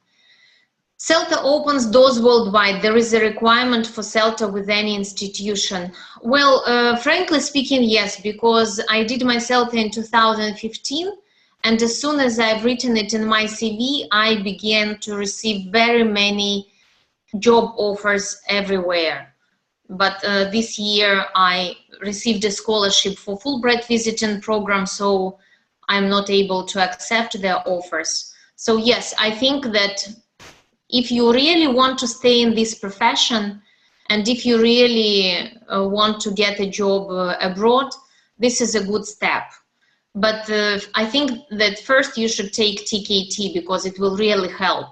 CELTA opens doors worldwide. There is a requirement for CELTA with any institution. Well, frankly speaking, yes, because I did my CELTA in 2015, and as soon as I've written it in my CV, I began to receive very many job offers everywhere. But this year I received a scholarship for Fulbright visiting program, so I'm not able to accept their offers. So yes, I think that if you really want to stay in this profession, and if you really want to get a job abroad, this is a good step. But I think that first you should take TKT, because it will really help.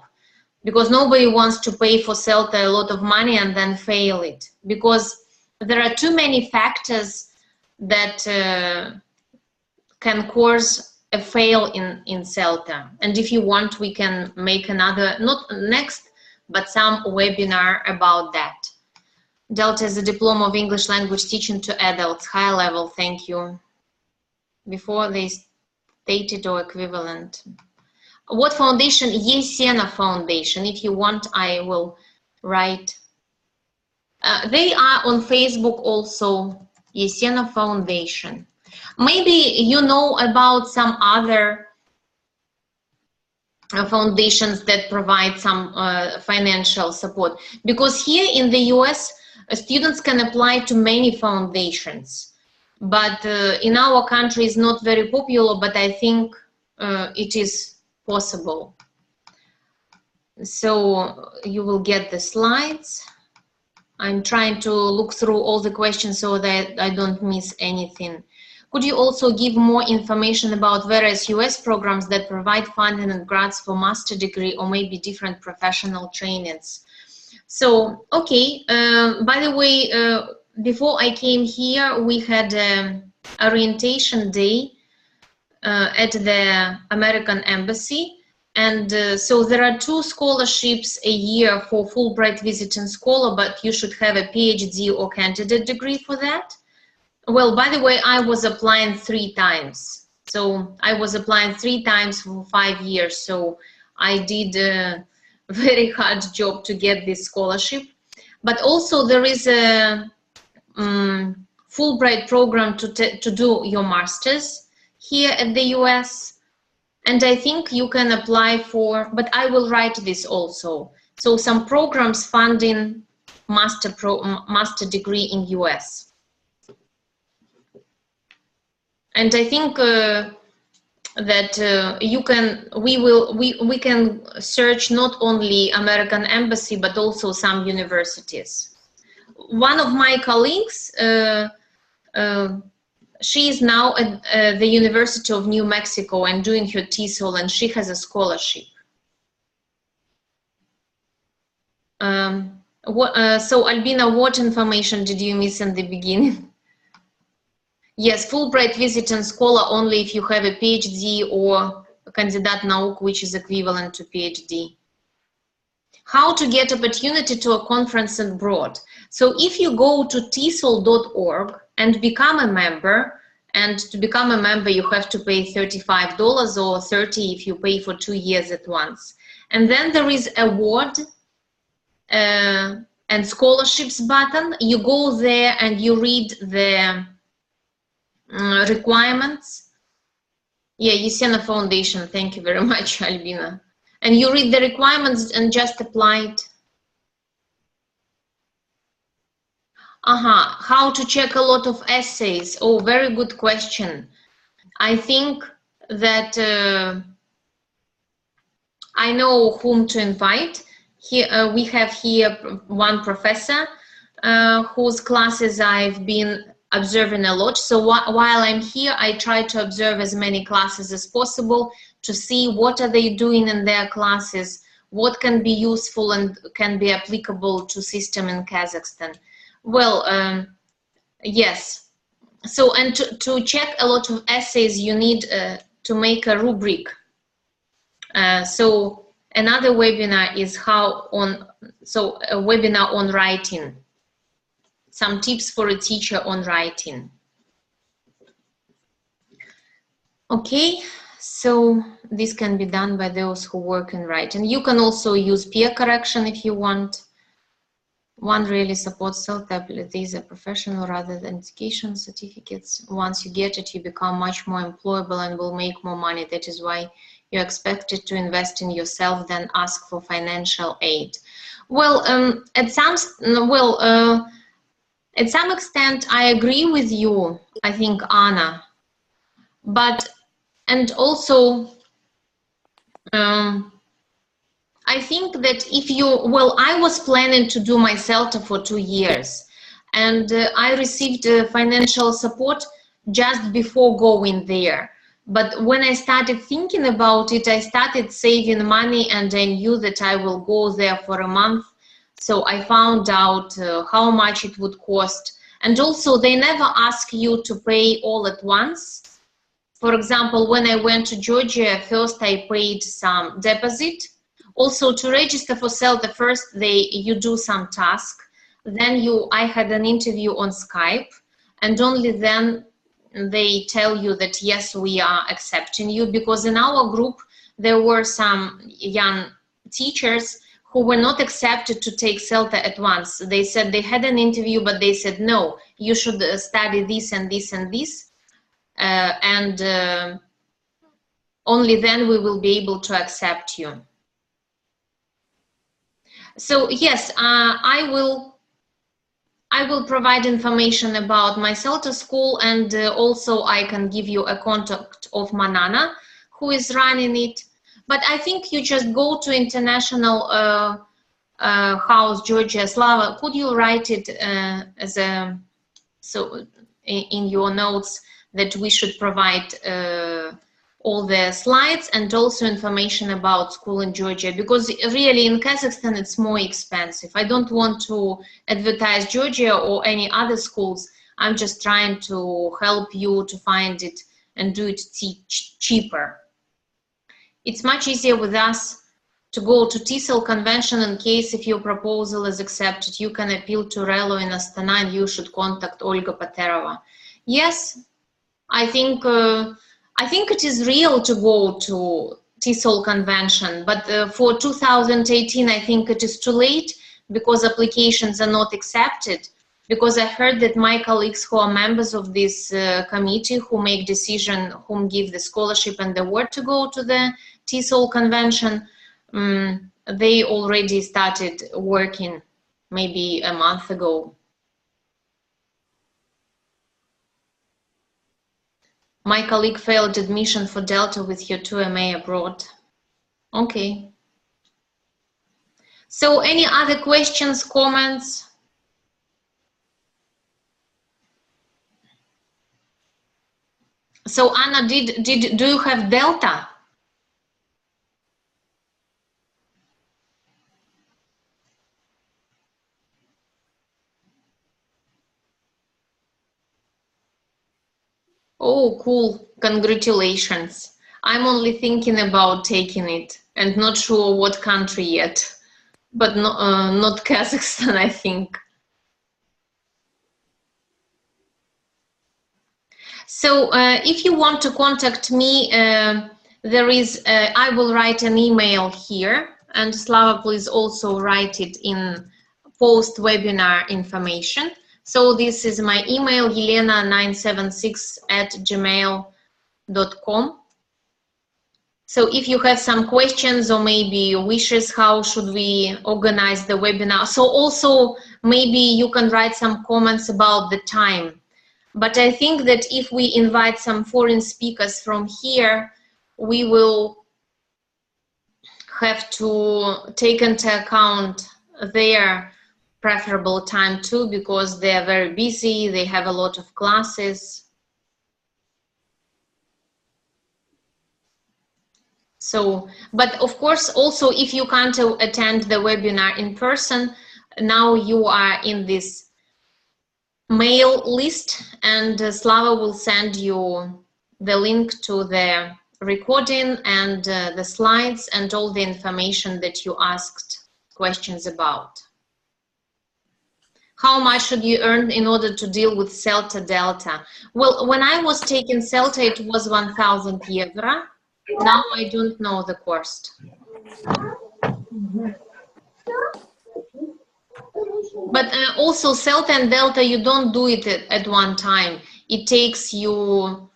Because nobody wants to pay for CELTA a lot of money and then fail it. Because there are too many factors that can cause a fail in CELTA. And if you want, we can make another, not next, but some webinar about that. Delta is a diploma of English language teaching to adults, high level, thank you. Before they stated or equivalent. What foundation? Yesena Foundation. If you want, I will write. They are on Facebook also, Yesena Foundation. Maybe you know about some other foundations that provide some financial support, because here in the US, students can apply to many foundations, but in our country it's not very popular, but I think it is possible. So you will get the slides. I'm trying to look through all the questions so that I don't miss anything. Could you also give more information about various US programs that provide funding and grants for master degree or maybe different professional trainings? So, okay, by the way, before I came here, we had an orientation day at the American Embassy. And so there are 2 scholarships a year for Fulbright visiting scholar, but you should have a PhD or candidate degree for that. Well, by the way, I was applying 3 times. So I was applying 3 times for 5 years. So I did a very hard job to get this scholarship. But also there is a Fulbright program to do your master's here at the US. And I think you can apply for, but I will write this also. So some programs funding master degree in US. And I think that we can search not only American Embassy, but also some universities. One of my colleagues, she is now at the University of New Mexico and doing her TESOL, and she has a scholarship. So Albina, what information did you miss in the beginning? Yes, Fulbright visit and scholar only if you have a PhD or a Kandidat Nauk, which is equivalent to PhD. How to get opportunity to a conference abroad. So if you go to TESOL.org and become a member, and to become a member you have to pay $35 or $30 if you pay for 2 years at once. And then there is award and scholarships button. You go there and you read the requirements. Yeah, Yesena Foundation, thank you very much, Albina. And you read the requirements and just apply it. How to check a lot of essays? Oh, very good question. I think that I know whom to invite. Here, we have here one professor whose classes I've been observing a lot. So while I'm here, I try to observe as many classes as possible to see what are they doing in their classes, what can be useful and can be applicable to system in Kazakhstan. Well, yes. So, and to check a lot of essays, you need to make a rubric. So another webinar is a webinar on writing. Some tips for a teacher on writing. Okay, so this can be done by those who work in writing. You can also use peer correction if you want. One really supports self-ability as a professional rather than education certificates. Once you get it, you become much more employable and will make more money. That is why you're expected to invest in yourself than ask for financial aid. Well, at some extent, I agree with you, I think, Anna. But, and also, I think that if you, well, I was planning to do my CELTA for 2 years, and I received financial support just before going there. But when I started thinking about it, I started saving money, and I knew that I will go there for a month. So I found out how much it would cost. And also, they never ask you to pay all at once. For example, when I went to Georgia, first I paid some deposit. Also, to register for CELTA, first you do some task. Then I had an interview on Skype, and only then they tell you that yes, we are accepting you, because in our group there were some young teachers who were not accepted to take CELTA at once. They said they had an interview, but they said, no, you should study this and this and this, and only then we will be able to accept you. So yes, I will provide information about my CELTA school, and also I can give you a contact of Manana, who is running it. But I think you just go to International House, Georgia. Slava, could you write it as a, so in your notes that we should provide all the slides and also information about school in Georgia, because really in Kazakhstan it's more expensive. I don't want to advertise Georgia or any other schools. I'm just trying to help you to find it and do it cheaper. It's much easier with us to go to TESOL convention in case if your proposal is accepted. You can appeal to RELO in Astana and you should contact Olga Paterova. Yes, I think it is real to go to TESOL convention, but for 2018, I think it is too late because applications are not accepted. because I heard that my colleagues who are members of this committee, who make decision, whom give the scholarship and the where to go to the TESOL convention, they already started working maybe a month ago. My colleague failed admission for Delta with her 2MA abroad. Okay. So any other questions, comments? So Anna, do you have Delta? Oh, cool. Congratulations. I'm only thinking about taking it and not sure what country yet, but not Kazakhstan, I think. So if you want to contact me, there is, I will write an email here, and Slava, please also write it in post-webinar information. So this is my email, yelena976@gmail.com. So if you have some questions or maybe wishes, how should we organize the webinar? So also maybe you can write some comments about the time. But I think that if we invite some foreign speakers from here, we will have to take into account their preferable time too, because they are very busy, they have a lot of classes. So, but of course, also if you can't attend the webinar in person, now you are in this mail list, and Slava will send you the link to the recording and the slides and all the information that you asked questions about. How much should you earn in order to deal with CELTA Delta? Well, when I was taking CELTA, it was 1,000 euro. Now I don't know the cost. But also CELTA and Delta, you don't do it at one time. It takes you,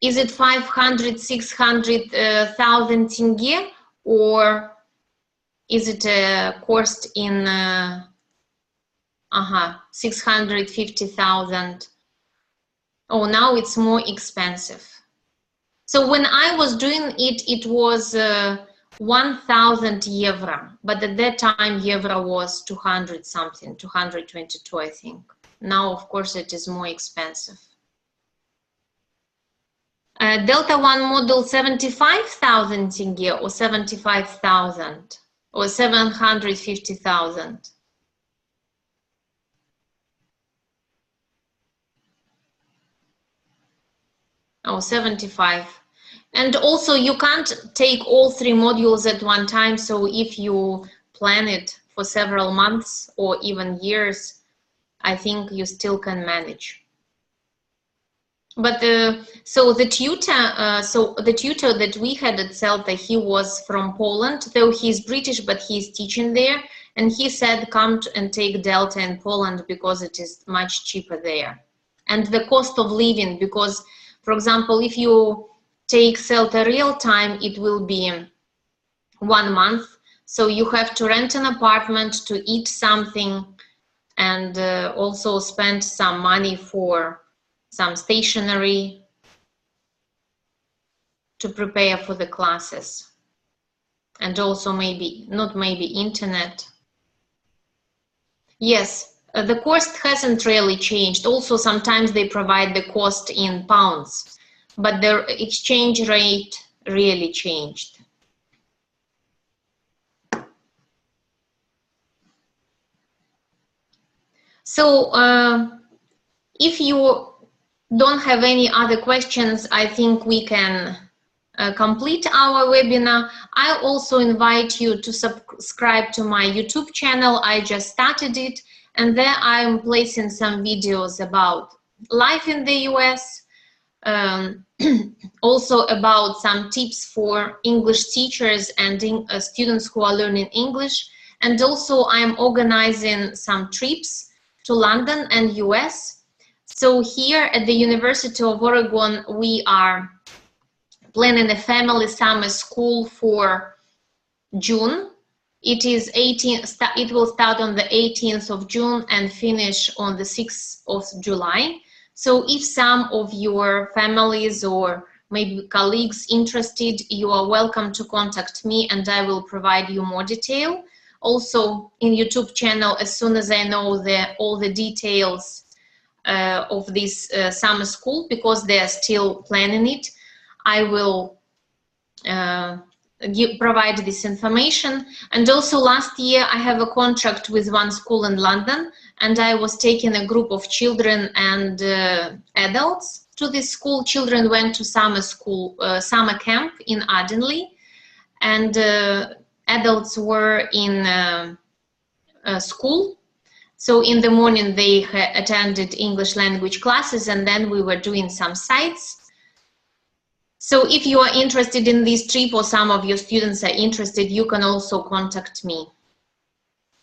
is it 500, 600,000 tenge, or is it a cost in 650,000? Oh, now it's more expensive. So when I was doing it, it was 1,000 euro, but at that time euro was 200 something, 222, I think. Now, of course, it is more expensive. Delta One model 75,000 tenge or 75,000 or 750,000. Oh, 75. And also you can't take all 3 modules at one time. So if you plan it for several months or even years, I think you still can manage. But so the tutor that we had at CELTA, he was from Poland, though he's British, but he's teaching there. And he said, come and take Delta in Poland because it is much cheaper there. And the cost of living, because, for example, if you take CELTA real time, it will be 1 month. So you have to rent an apartment, to eat something, and also spend some money for some stationery to prepare for the classes. And also maybe, not maybe, internet. Yes, the cost hasn't really changed. Also, sometimes they provide the cost in pounds, but their exchange rate really changed. So if you don't have any other questions, I think we can complete our webinar. I also invite you to subscribe to my YouTube channel. I just started it, and there I'm placing some videos about life in the US, also about some tips for English teachers and students who are learning English. And also I'm organizing some trips to London and US. So here at the University of Oregon, we are planning a family summer school for June. It will start on the 18th of June and finish on the 6th of July. So if some of your families or maybe colleagues interested, you are welcome to contact me and I will provide you more detail. Also in YouTube channel, as soon as I know all the details of this summer school, because they are still planning it, I will provide this information. And also last year I have a contract with one school in London, and I was taking a group of children and adults to this school. Children went to summer camp in Ardingly, and adults were in school. So in the morning they attended English language classes, and then we were doing some sites. So if you are interested in this trip, or some of your students are interested, you can also contact me.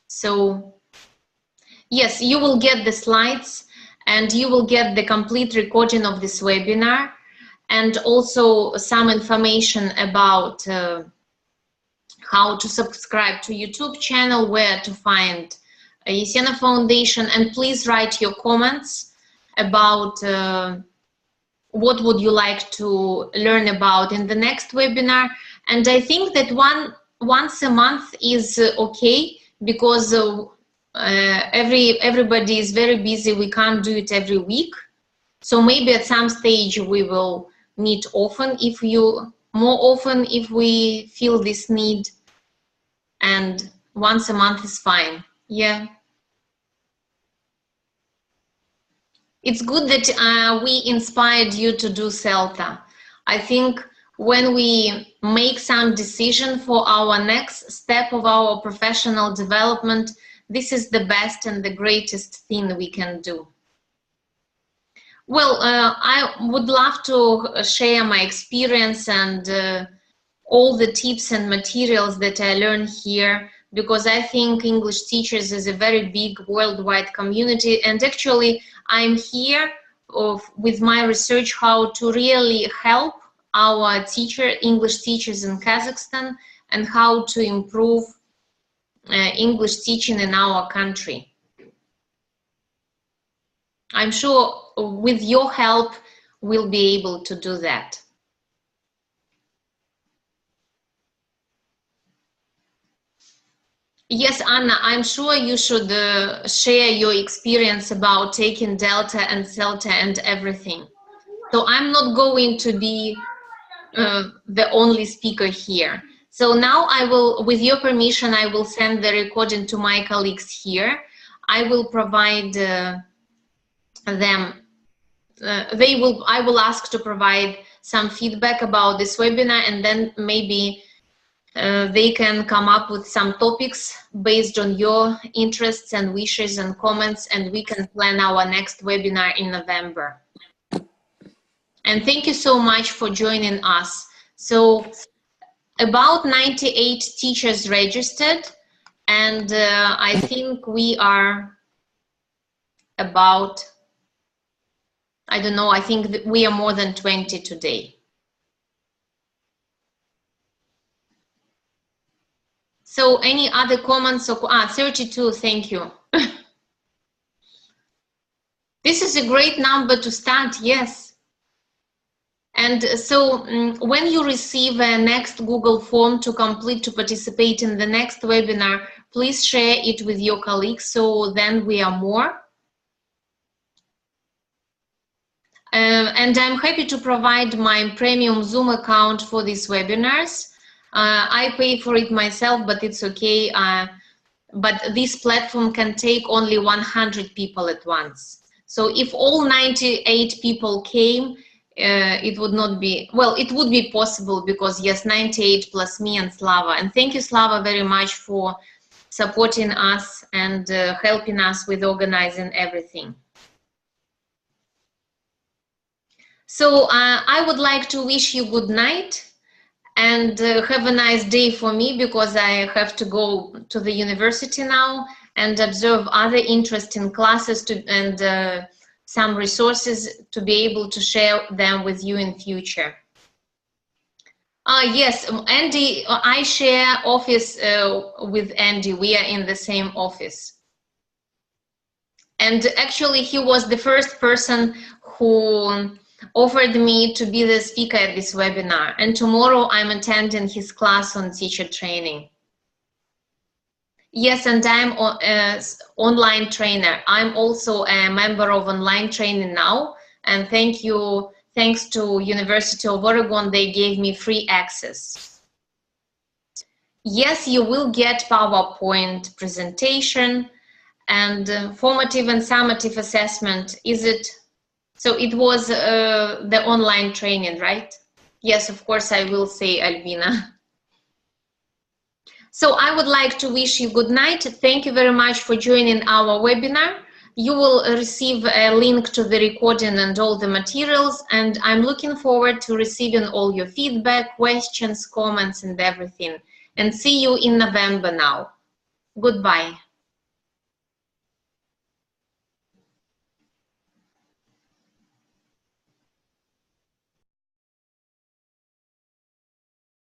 So yes, you will get the slides and you will get the complete recording of this webinar, and also some information about how to subscribe to YouTube channel, where to find Yesena Foundation, and please write your comments about what would you like to learn about in the next webinar. And I think that once a month is okay, because everybody is very busy. We can't do it every week. So maybe at some stage we will meet often, more often if we feel this need, and once a month is fine. Yeah. It's good that we inspired you to do CELTA. I think when we make some decision for our next step of our professional development, this is the best and the greatest thing we can do. Well, I would love to share my experience and all the tips and materials that I learned here, because I think English teachers is a very big worldwide community, and actually I'm here with my research how to really help our English teachers in Kazakhstan, and how to improve English teaching in our country. I'm sure with your help we'll be able to do that. Yes, Anna, I'm sure you should share your experience about taking Delta and CELTA and everything. So I'm not going to be the only speaker here. So now I will, with your permission, I will send the recording to my colleagues here. I will provide them, I will ask to provide some feedback about this webinar, and then maybe they can come up with some topics based on your interests and wishes and comments, and we can plan our next webinar in November. And thank you so much for joining us. So about 98 teachers registered, and I think we are about, I don't know, I think that we are more than 20 today. So any other comments? 32, thank you. This is a great number to start, yes. And so when you receive a next Google form to complete to participate in the next webinar, please share it with your colleagues, so then we are more. And I'm happy to provide my premium Zoom account for these webinars. I pay for it myself, but it's okay. But this platform can take only 100 people at once. So if all 98 people came, it would not be, well, it would be possible, because yes, 98 plus me and Slava. And thank you, Slava, very much for supporting us and helping us with organizing everything. So I would like to wish you good night. And have a nice day for me, because I have to go to the university now. and observe other interesting classes and some resources to be able to share them with you in future. Yes, Andy, I share office with Andy. We are in the same office. And actually, he was the first person who offered me to be the speaker at this webinar. And tomorrow I'm attending his class on teacher training. Yes, and I'm an online trainer. I'm also a member of online training now. And thanks to University of Oregon, they gave me free access. Yes, you will get PowerPoint presentation and formative and summative assessment. Is it? So it was the online training, right? Yes, of course, I will say, Albina. So I would like to wish you good night. Thank you very much for joining our webinar. You will receive a link to the recording and all the materials, and I'm looking forward to receiving all your feedback, questions, comments, and everything. And see you in November now. Goodbye.